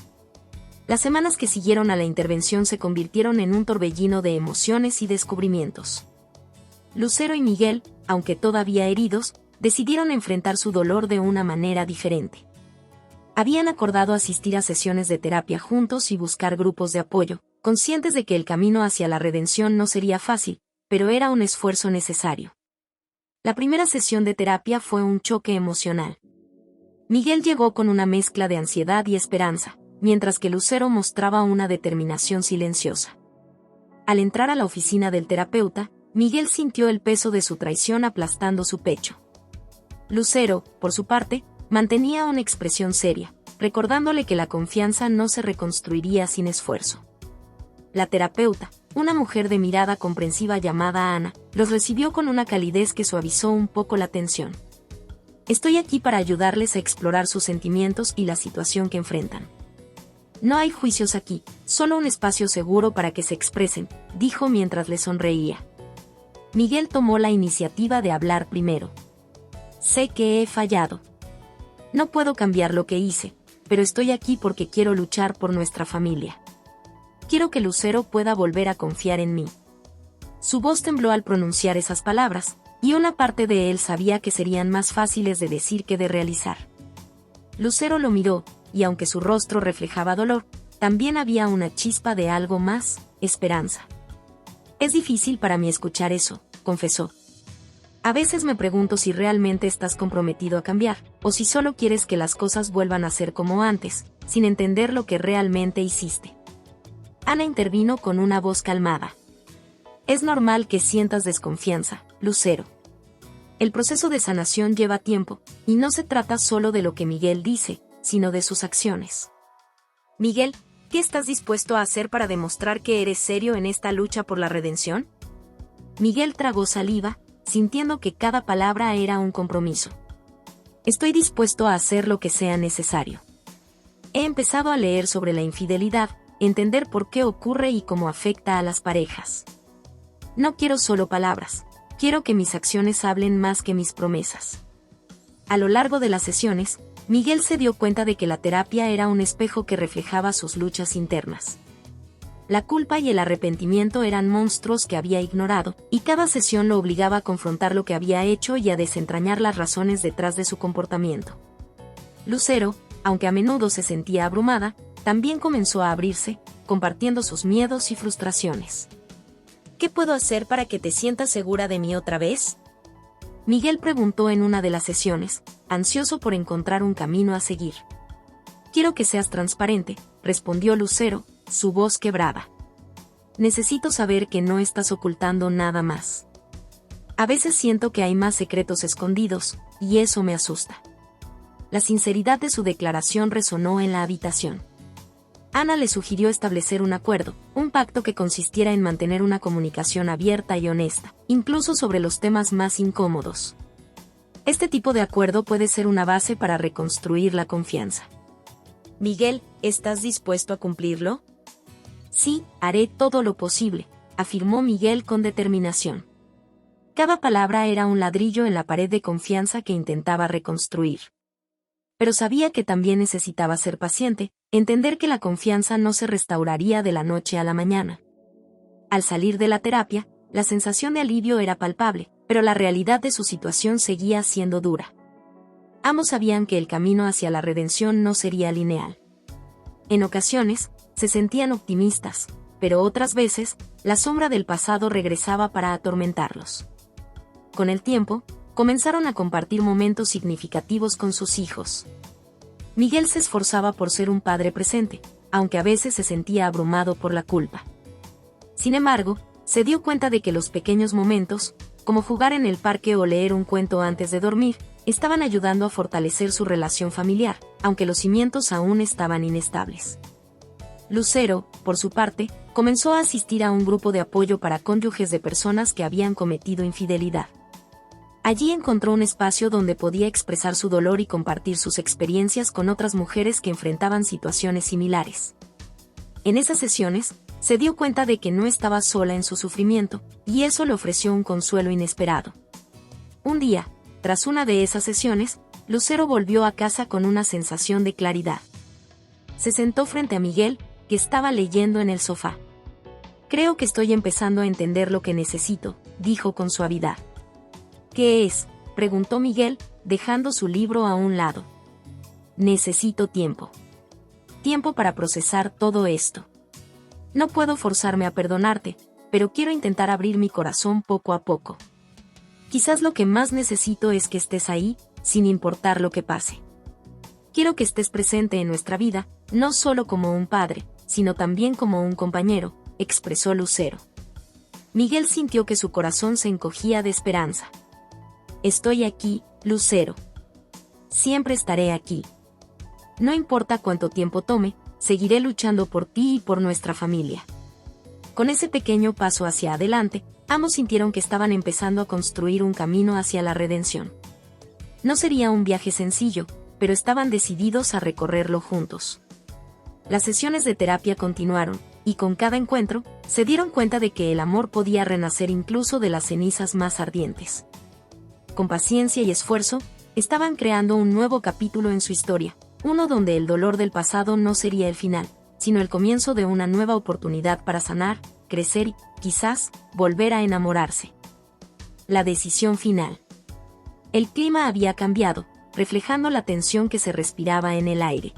Las semanas que siguieron a la intervención se convirtieron en un torbellino de emociones y descubrimientos. Lucero y Miguel, aunque todavía heridos, decidieron enfrentar su dolor de una manera diferente. Habían acordado asistir a sesiones de terapia juntos y buscar grupos de apoyo, conscientes de que el camino hacia la redención no sería fácil, pero era un esfuerzo necesario. La primera sesión de terapia fue un choque emocional. Miguel llegó con una mezcla de ansiedad y esperanza, mientras que Lucero mostraba una determinación silenciosa. Al entrar a la oficina del terapeuta, Miguel sintió el peso de su traición aplastando su pecho. Lucero, por su parte, mantenía una expresión seria, recordándole que la confianza no se reconstruiría sin esfuerzo. La terapeuta, una mujer de mirada comprensiva llamada Ana, los recibió con una calidez que suavizó un poco la tensión. Estoy aquí para ayudarles a explorar sus sentimientos y la situación que enfrentan. No hay juicios aquí, solo un espacio seguro para que se expresen, dijo mientras le sonreía. Miguel tomó la iniciativa de hablar primero. Sé que he fallado. No puedo cambiar lo que hice, pero estoy aquí porque quiero luchar por nuestra familia. Quiero que Lucero pueda volver a confiar en mí. Su voz tembló al pronunciar esas palabras, y una parte de él sabía que serían más fáciles de decir que de realizar. Lucero lo miró, y aunque su rostro reflejaba dolor, también había una chispa de algo más, esperanza. Es difícil para mí escuchar eso, confesó. A veces me pregunto si realmente estás comprometido a cambiar, o si solo quieres que las cosas vuelvan a ser como antes, sin entender lo que realmente hiciste. Ana intervino con una voz calmada. Es normal que sientas desconfianza, Lucero. El proceso de sanación lleva tiempo, y no se trata solo de lo que Miguel dice, sino de sus acciones. Miguel, ¿qué estás dispuesto a hacer para demostrar que eres serio en esta lucha por la redención? Miguel tragó saliva, sintiendo que cada palabra era un compromiso. Estoy dispuesto a hacer lo que sea necesario. He empezado a leer sobre la infidelidad, entender por qué ocurre y cómo afecta a las parejas. No quiero solo palabras, quiero que mis acciones hablen más que mis promesas. A lo largo de las sesiones, Miguel se dio cuenta de que la terapia era un espejo que reflejaba sus luchas internas. La culpa y el arrepentimiento eran monstruos que había ignorado, y cada sesión lo obligaba a confrontar lo que había hecho y a desentrañar las razones detrás de su comportamiento. Lucero, aunque a menudo se sentía abrumada, también comenzó a abrirse, compartiendo sus miedos y frustraciones. ¿Qué puedo hacer para que te sientas segura de mí otra vez? Miguel preguntó en una de las sesiones, ansioso por encontrar un camino a seguir. Quiero que seas transparente, respondió Lucero, su voz quebrada. Necesito saber que no estás ocultando nada más. A veces siento que hay más secretos escondidos, y eso me asusta. La sinceridad de su declaración resonó en la habitación. Ana le sugirió establecer un acuerdo, un pacto que consistiera en mantener una comunicación abierta y honesta, incluso sobre los temas más incómodos. Este tipo de acuerdo puede ser una base para reconstruir la confianza. Miguel, ¿estás dispuesto a cumplirlo? Sí, haré todo lo posible, afirmó Miguel con determinación. Cada palabra era un ladrillo en la pared de confianza que intentaba reconstruir. Pero sabía que también necesitaba ser paciente, entender que la confianza no se restauraría de la noche a la mañana. Al salir de la terapia, la sensación de alivio era palpable, pero la realidad de su situación seguía siendo dura. Ambos sabían que el camino hacia la redención no sería lineal. En ocasiones, se sentían optimistas, pero otras veces, la sombra del pasado regresaba para atormentarlos. Con el tiempo, comenzaron a compartir momentos significativos con sus hijos. Miguel se esforzaba por ser un padre presente, aunque a veces se sentía abrumado por la culpa. Sin embargo, se dio cuenta de que los pequeños momentos, como jugar en el parque o leer un cuento antes de dormir, estaban ayudando a fortalecer su relación familiar, aunque los cimientos aún estaban inestables. Lucero, por su parte, comenzó a asistir a un grupo de apoyo para cónyuges de personas que habían cometido infidelidad. Allí encontró un espacio donde podía expresar su dolor y compartir sus experiencias con otras mujeres que enfrentaban situaciones similares. En esas sesiones, se dio cuenta de que no estaba sola en su sufrimiento, y eso le ofreció un consuelo inesperado. Un día, tras una de esas sesiones, Lucero volvió a casa con una sensación de claridad. Se sentó frente a Miguel, que estaba leyendo en el sofá. «Creo que estoy empezando a entender lo que necesito», dijo con suavidad. «¿Qué es?», preguntó Miguel, dejando su libro a un lado. «Necesito tiempo. Tiempo para procesar todo esto. No puedo forzarme a perdonarte, pero quiero intentar abrir mi corazón poco a poco. Quizás lo que más necesito es que estés ahí, sin importar lo que pase. Quiero que estés presente en nuestra vida, no solo como un padre, sino también como un compañero», expresó Lucero. Miguel sintió que su corazón se encogía de esperanza. «Estoy aquí, Lucero. Siempre estaré aquí. No importa cuánto tiempo tome, seguiré luchando por ti y por nuestra familia». Con ese pequeño paso hacia adelante, ambos sintieron que estaban empezando a construir un camino hacia la redención. No sería un viaje sencillo, pero estaban decididos a recorrerlo juntos. Las sesiones de terapia continuaron, y con cada encuentro, se dieron cuenta de que el amor podía renacer incluso de las cenizas más ardientes. Con paciencia y esfuerzo, estaban creando un nuevo capítulo en su historia, uno donde el dolor del pasado no sería el final, sino el comienzo de una nueva oportunidad para sanar, crecer y, quizás, volver a enamorarse. La decisión final. El clima había cambiado, reflejando la tensión que se respiraba en el aire.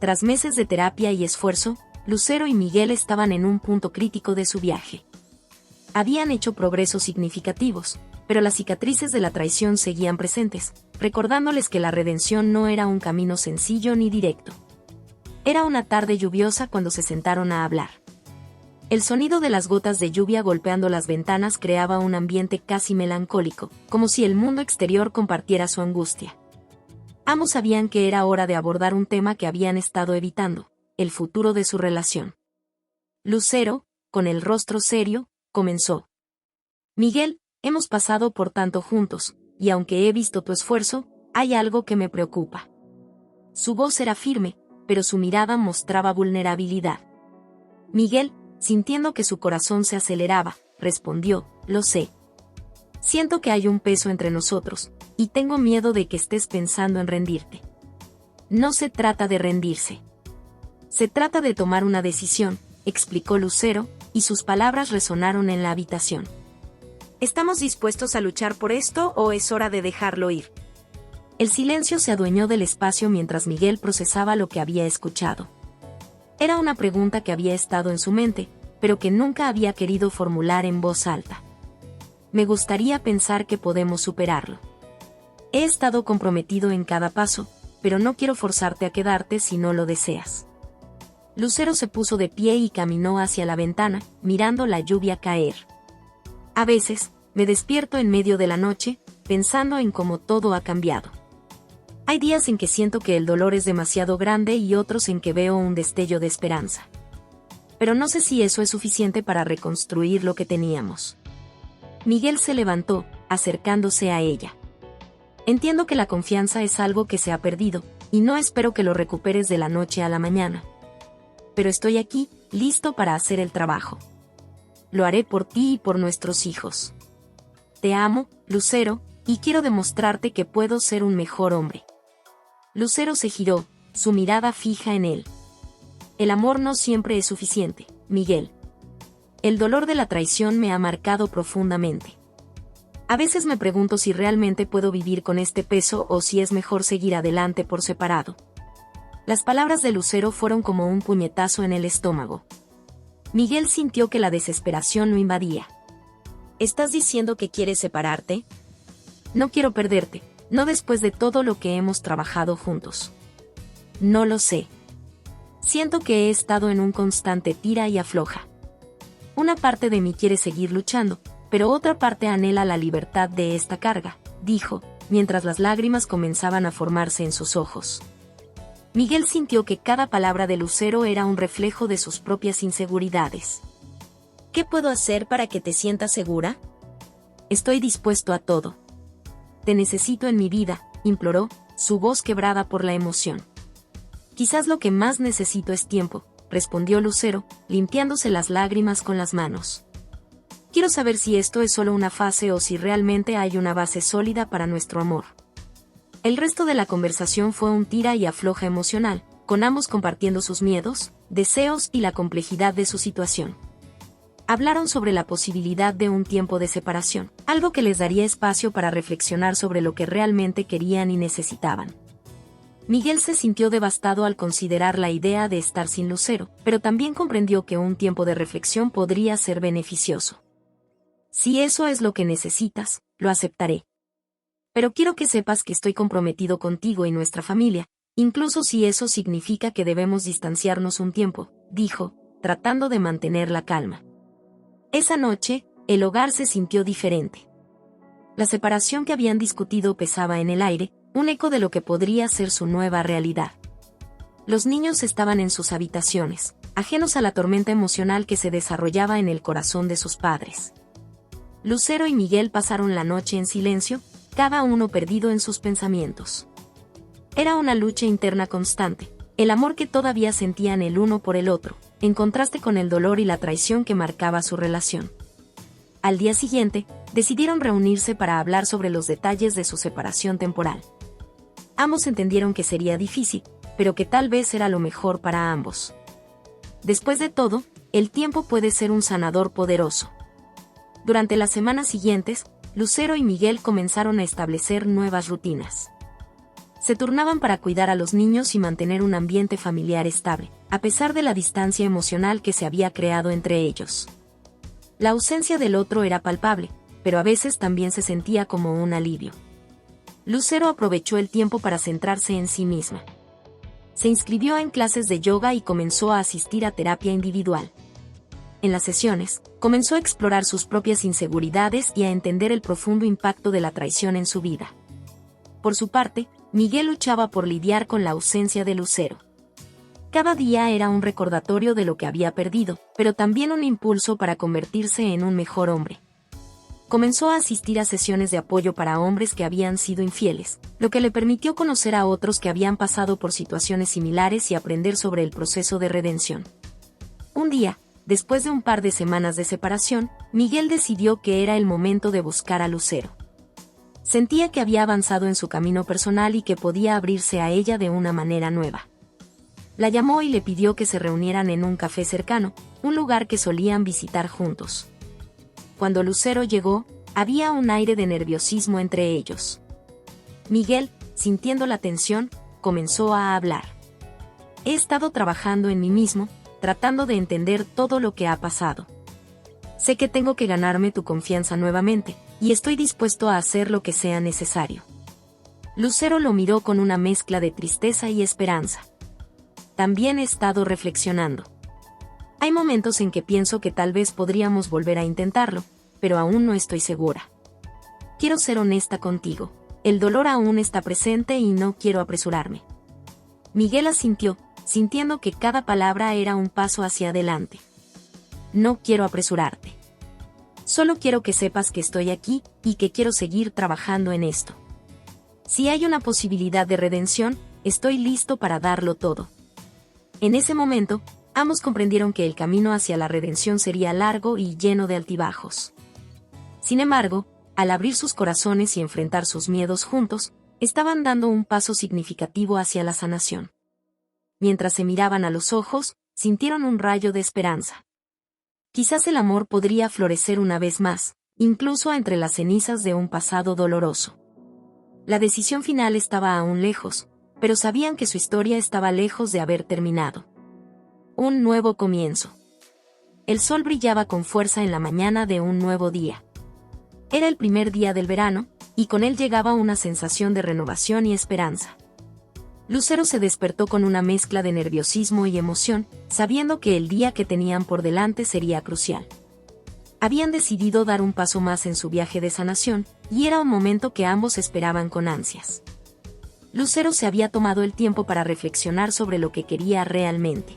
Tras meses de terapia y esfuerzo, Lucero y Miguel estaban en un punto crítico de su viaje. Habían hecho progresos significativos, pero las cicatrices de la traición seguían presentes, recordándoles que la redención no era un camino sencillo ni directo. Era una tarde lluviosa cuando se sentaron a hablar. El sonido de las gotas de lluvia golpeando las ventanas creaba un ambiente casi melancólico, como si el mundo exterior compartiera su angustia. Ambos sabían que era hora de abordar un tema que habían estado evitando: el futuro de su relación. Lucero, con el rostro serio, comenzó. «Miguel, hemos pasado por tanto juntos, y aunque he visto tu esfuerzo, hay algo que me preocupa». Su voz era firme, pero su mirada mostraba vulnerabilidad. Miguel, sintiendo que su corazón se aceleraba, respondió: «Lo sé. Siento que hay un peso entre nosotros, y tengo miedo de que estés pensando en rendirte». «No se trata de rendirse. Se trata de tomar una decisión», explicó Lucero, y sus palabras resonaron en la habitación. «¿Estamos dispuestos a luchar por esto o es hora de dejarlo ir?». El silencio se adueñó del espacio mientras Miguel procesaba lo que había escuchado. Era una pregunta que había estado en su mente, pero que nunca había querido formular en voz alta. «Me gustaría pensar que podemos superarlo. He estado comprometido en cada paso, pero no quiero forzarte a quedarte si no lo deseas». Lucero se puso de pie y caminó hacia la ventana, mirando la lluvia caer. «A veces, me despierto en medio de la noche, pensando en cómo todo ha cambiado. Hay días en que siento que el dolor es demasiado grande y otros en que veo un destello de esperanza. Pero no sé si eso es suficiente para reconstruir lo que teníamos». Miguel se levantó, acercándose a ella. Entiendo que la confianza es algo que se ha perdido, y no espero que lo recuperes de la noche a la mañana. Pero estoy aquí, listo para hacer el trabajo. Lo haré por ti y por nuestros hijos. Te amo, Lucero, y quiero demostrarte que puedo ser un mejor hombre. Lucero se giró, su mirada fija en él. El amor no siempre es suficiente, Miguel. El dolor de la traición me ha marcado profundamente. A veces me pregunto si realmente puedo vivir con este peso o si es mejor seguir adelante por separado. Las palabras de Lucero fueron como un puñetazo en el estómago. Miguel sintió que la desesperación lo invadía. ¿Estás diciendo que quieres separarte? No quiero perderte, no después de todo lo que hemos trabajado juntos. No lo sé. Siento que he estado en un constante tira y afloja. Una parte de mí quiere seguir luchando, pero otra parte anhela la libertad de esta carga, dijo, mientras las lágrimas comenzaban a formarse en sus ojos. Miguel sintió que cada palabra de Lucero era un reflejo de sus propias inseguridades. ¿Qué puedo hacer para que te sientas segura? Estoy dispuesto a todo. Te necesito en mi vida, imploró, su voz quebrada por la emoción. Quizás lo que más necesito es tiempo, respondió Lucero, limpiándose las lágrimas con las manos. Quiero saber si esto es solo una fase o si realmente hay una base sólida para nuestro amor. El resto de la conversación fue un tira y afloja emocional, con ambos compartiendo sus miedos, deseos y la complejidad de su situación. Hablaron sobre la posibilidad de un tiempo de separación, algo que les daría espacio para reflexionar sobre lo que realmente querían y necesitaban. Miguel se sintió devastado al considerar la idea de estar sin Lucero, pero también comprendió que un tiempo de reflexión podría ser beneficioso. Si eso es lo que necesitas, lo aceptaré. Pero quiero que sepas que estoy comprometido contigo y nuestra familia, incluso si eso significa que debemos distanciarnos un tiempo, dijo, tratando de mantener la calma. Esa noche, el hogar se sintió diferente. La separación que habían discutido pesaba en el aire, un eco de lo que podría ser su nueva realidad. Los niños estaban en sus habitaciones, ajenos a la tormenta emocional que se desarrollaba en el corazón de sus padres. Lucero y Miguel pasaron la noche en silencio, cada uno perdido en sus pensamientos. Era una lucha interna constante, el amor que todavía sentían el uno por el otro, en contraste con el dolor y la traición que marcaba su relación. Al día siguiente, decidieron reunirse para hablar sobre los detalles de su separación temporal. Ambos entendieron que sería difícil, pero que tal vez era lo mejor para ambos. Después de todo, el tiempo puede ser un sanador poderoso. Durante las semanas siguientes, Lucero y Miguel comenzaron a establecer nuevas rutinas. Se turnaban para cuidar a los niños y mantener un ambiente familiar estable, a pesar de la distancia emocional que se había creado entre ellos. La ausencia del otro era palpable, pero a veces también se sentía como un alivio. Lucero aprovechó el tiempo para centrarse en sí misma. Se inscribió en clases de yoga y comenzó a asistir a terapia individual. En las sesiones, comenzó a explorar sus propias inseguridades y a entender el profundo impacto de la traición en su vida. Por su parte, Miguel luchaba por lidiar con la ausencia de Lucero. Cada día era un recordatorio de lo que había perdido, pero también un impulso para convertirse en un mejor hombre. Comenzó a asistir a sesiones de apoyo para hombres que habían sido infieles, lo que le permitió conocer a otros que habían pasado por situaciones similares y aprender sobre el proceso de redención. Un día, después de un par de semanas de separación, Miguel decidió que era el momento de buscar a Lucero. Sentía que había avanzado en su camino personal y que podía abrirse a ella de una manera nueva. La llamó y le pidió que se reunieran en un café cercano, un lugar que solían visitar juntos. Cuando Lucero llegó, había un aire de nerviosismo entre ellos. Miguel, sintiendo la tensión, comenzó a hablar. He estado trabajando en mí mismo, tratando de entender todo lo que ha pasado. Sé que tengo que ganarme tu confianza nuevamente, y estoy dispuesto a hacer lo que sea necesario. Lucero lo miró con una mezcla de tristeza y esperanza. También he estado reflexionando. Hay momentos en que pienso que tal vez podríamos volver a intentarlo, pero aún no estoy segura. Quiero ser honesta contigo. El dolor aún está presente y no quiero apresurarme. Miguel asintió, sintiendo que cada palabra era un paso hacia adelante. No quiero apresurarte. Solo quiero que sepas que estoy aquí y que quiero seguir trabajando en esto. Si hay una posibilidad de redención, estoy listo para darlo todo. En ese momento, ambos comprendieron que el camino hacia la redención sería largo y lleno de altibajos. Sin embargo, al abrir sus corazones y enfrentar sus miedos juntos, estaban dando un paso significativo hacia la sanación. Mientras se miraban a los ojos, sintieron un rayo de esperanza. Quizás el amor podría florecer una vez más, incluso entre las cenizas de un pasado doloroso. La decisión final estaba aún lejos, pero sabían que su historia estaba lejos de haber terminado. Un nuevo comienzo. El sol brillaba con fuerza en la mañana de un nuevo día. Era el primer día del verano, y con él llegaba una sensación de renovación y esperanza. Lucero se despertó con una mezcla de nerviosismo y emoción, sabiendo que el día que tenían por delante sería crucial. Habían decidido dar un paso más en su viaje de sanación, y era un momento que ambos esperaban con ansias. Lucero se había tomado el tiempo para reflexionar sobre lo que quería realmente.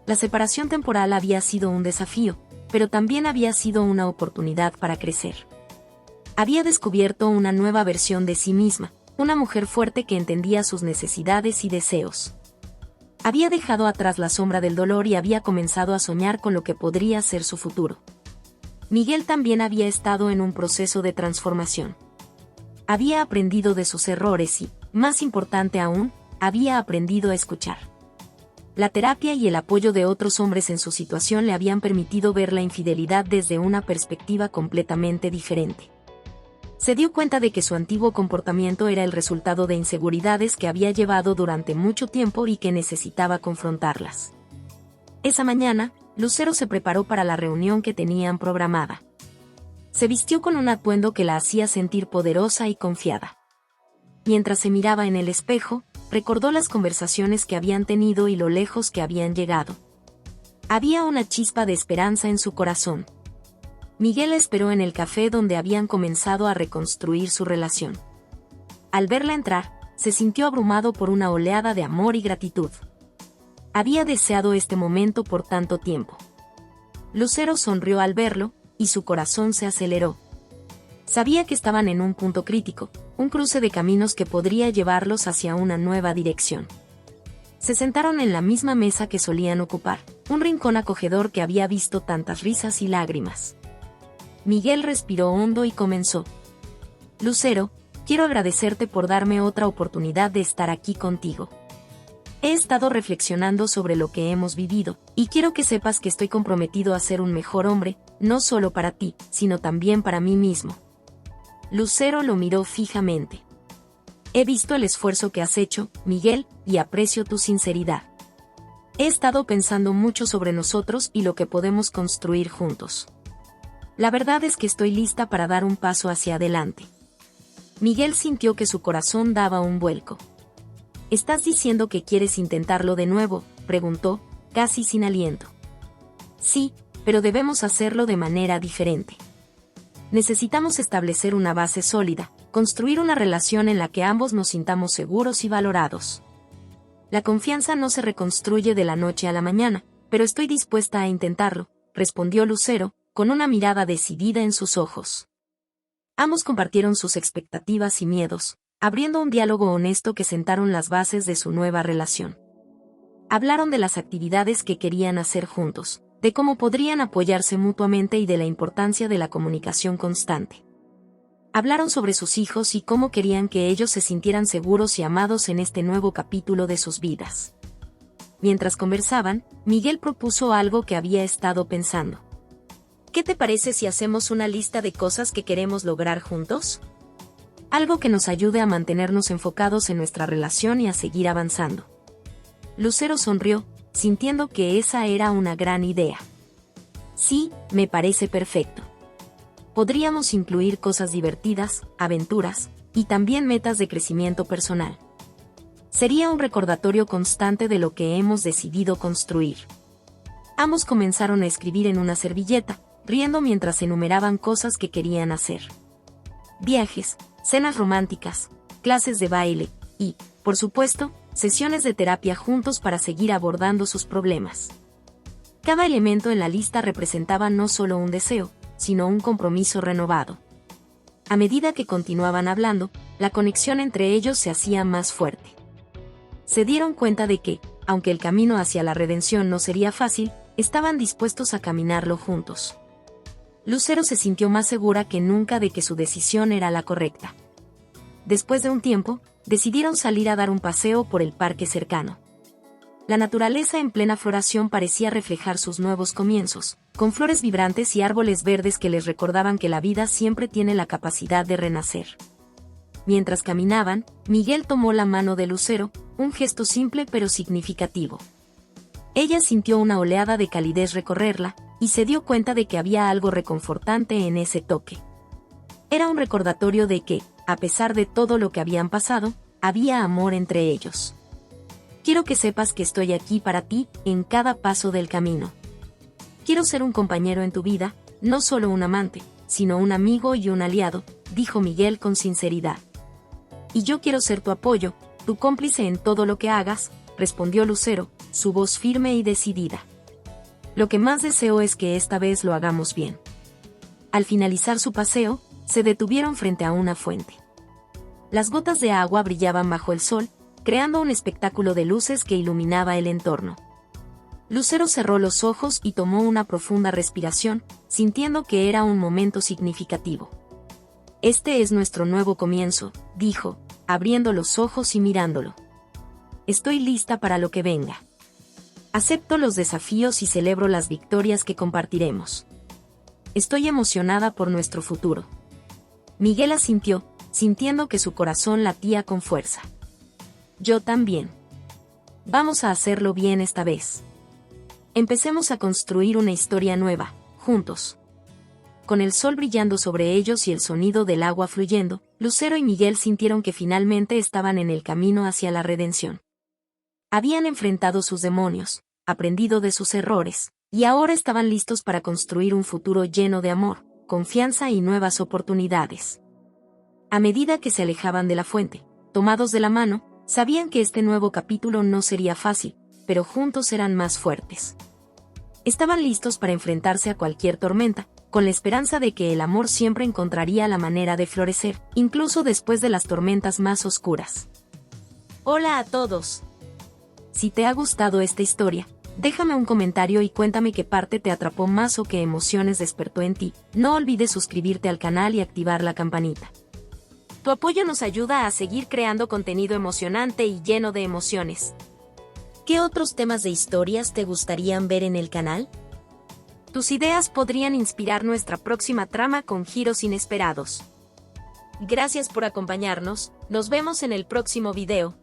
La separación temporal había sido un desafío, pero también había sido una oportunidad para crecer. Había descubierto una nueva versión de sí misma, una mujer fuerte que entendía sus necesidades y deseos. Había dejado atrás la sombra del dolor y había comenzado a soñar con lo que podría ser su futuro. Miguel también había estado en un proceso de transformación. Había aprendido de sus errores y, más importante aún, había aprendido a escuchar. La terapia y el apoyo de otros hombres en su situación le habían permitido ver la infidelidad desde una perspectiva completamente diferente. Se dio cuenta de que su antiguo comportamiento era el resultado de inseguridades que había llevado durante mucho tiempo y que necesitaba confrontarlas. Esa mañana, Lucero se preparó para la reunión que tenían programada. Se vistió con un atuendo que la hacía sentir poderosa y confiada. Mientras se miraba en el espejo, recordó las conversaciones que habían tenido y lo lejos que habían llegado. Había una chispa de esperanza en su corazón. Miguel la esperó en el café donde habían comenzado a reconstruir su relación. Al verla entrar, se sintió abrumado por una oleada de amor y gratitud. Había deseado este momento por tanto tiempo. Lucero sonrió al verlo, y su corazón se aceleró. Sabía que estaban en un punto crítico, un cruce de caminos que podría llevarlos hacia una nueva dirección. Se sentaron en la misma mesa que solían ocupar, un rincón acogedor que había visto tantas risas y lágrimas. Miguel respiró hondo y comenzó. Lucero, quiero agradecerte por darme otra oportunidad de estar aquí contigo. He estado reflexionando sobre lo que hemos vivido, y quiero que sepas que estoy comprometido a ser un mejor hombre, no solo para ti, sino también para mí mismo. Lucero lo miró fijamente. He visto el esfuerzo que has hecho, Miguel, y aprecio tu sinceridad. He estado pensando mucho sobre nosotros y lo que podemos construir juntos. La verdad es que estoy lista para dar un paso hacia adelante. Miguel sintió que su corazón daba un vuelco. ¿Estás diciendo que quieres intentarlo de nuevo?, preguntó, casi sin aliento. Sí, pero debemos hacerlo de manera diferente. Necesitamos establecer una base sólida, construir una relación en la que ambos nos sintamos seguros y valorados. La confianza no se reconstruye de la noche a la mañana, pero estoy dispuesta a intentarlo, respondió Lucero, con una mirada decidida en sus ojos. Ambos compartieron sus expectativas y miedos, abriendo un diálogo honesto que sentaron las bases de su nueva relación. Hablaron de las actividades que querían hacer juntos, de cómo podrían apoyarse mutuamente y de la importancia de la comunicación constante. Hablaron sobre sus hijos y cómo querían que ellos se sintieran seguros y amados en este nuevo capítulo de sus vidas. Mientras conversaban, Miguel propuso algo que había estado pensando. ¿Qué te parece si hacemos una lista de cosas que queremos lograr juntos? Algo que nos ayude a mantenernos enfocados en nuestra relación y a seguir avanzando. Lucero sonrió, sintiendo que esa era una gran idea. Sí, me parece perfecto. Podríamos incluir cosas divertidas, aventuras, y también metas de crecimiento personal. Sería un recordatorio constante de lo que hemos decidido construir. Ambos comenzaron a escribir en una servilleta, riendo mientras enumeraban cosas que querían hacer. Viajes, cenas románticas, clases de baile, y, por supuesto, sesiones de terapia juntos para seguir abordando sus problemas. Cada elemento en la lista representaba no solo un deseo, sino un compromiso renovado. A medida que continuaban hablando, la conexión entre ellos se hacía más fuerte. Se dieron cuenta de que, aunque el camino hacia la redención no sería fácil, estaban dispuestos a caminarlo juntos. Lucero se sintió más segura que nunca de que su decisión era la correcta. Después de un tiempo, decidieron salir a dar un paseo por el parque cercano. La naturaleza en plena floración parecía reflejar sus nuevos comienzos, con flores vibrantes y árboles verdes que les recordaban que la vida siempre tiene la capacidad de renacer. Mientras caminaban, Miguel tomó la mano de Lucero, un gesto simple pero significativo. Ella sintió una oleada de calidez recorrerla, y se dio cuenta de que había algo reconfortante en ese toque. Era un recordatorio de que, a pesar de todo lo que habían pasado, había amor entre ellos. Quiero que sepas que estoy aquí para ti, en cada paso del camino. Quiero ser un compañero en tu vida, no solo un amante, sino un amigo y un aliado, dijo Miguel con sinceridad. Y yo quiero ser tu apoyo, tu cómplice en todo lo que hagas, respondió Lucero, su voz firme y decidida. Lo que más deseo es que esta vez lo hagamos bien. Al finalizar su paseo, se detuvieron frente a una fuente. Las gotas de agua brillaban bajo el sol, creando un espectáculo de luces que iluminaba el entorno. Lucero cerró los ojos y tomó una profunda respiración, sintiendo que era un momento significativo. Este es nuestro nuevo comienzo, dijo, abriendo los ojos y mirándolo. Estoy lista para lo que venga. Acepto los desafíos y celebro las victorias que compartiremos. Estoy emocionada por nuestro futuro. Miguel asintió, sintiendo que su corazón latía con fuerza. Yo también. Vamos a hacerlo bien esta vez. Empecemos a construir una historia nueva, juntos. Con el sol brillando sobre ellos y el sonido del agua fluyendo, Lucero y Miguel sintieron que finalmente estaban en el camino hacia la redención. Habían enfrentado sus demonios, aprendido de sus errores, y ahora estaban listos para construir un futuro lleno de amor, confianza y nuevas oportunidades. A medida que se alejaban de la fuente, tomados de la mano, sabían que este nuevo capítulo no sería fácil, pero juntos eran más fuertes. Estaban listos para enfrentarse a cualquier tormenta, con la esperanza de que el amor siempre encontraría la manera de florecer, incluso después de las tormentas más oscuras. Hola a todos. Si te ha gustado esta historia, déjame un comentario y cuéntame qué parte te atrapó más o qué emociones despertó en ti. No olvides suscribirte al canal y activar la campanita. Tu apoyo nos ayuda a seguir creando contenido emocionante y lleno de emociones. ¿Qué otros temas de historias te gustarían ver en el canal? Tus ideas podrían inspirar nuestra próxima trama con giros inesperados. Gracias por acompañarnos, nos vemos en el próximo video.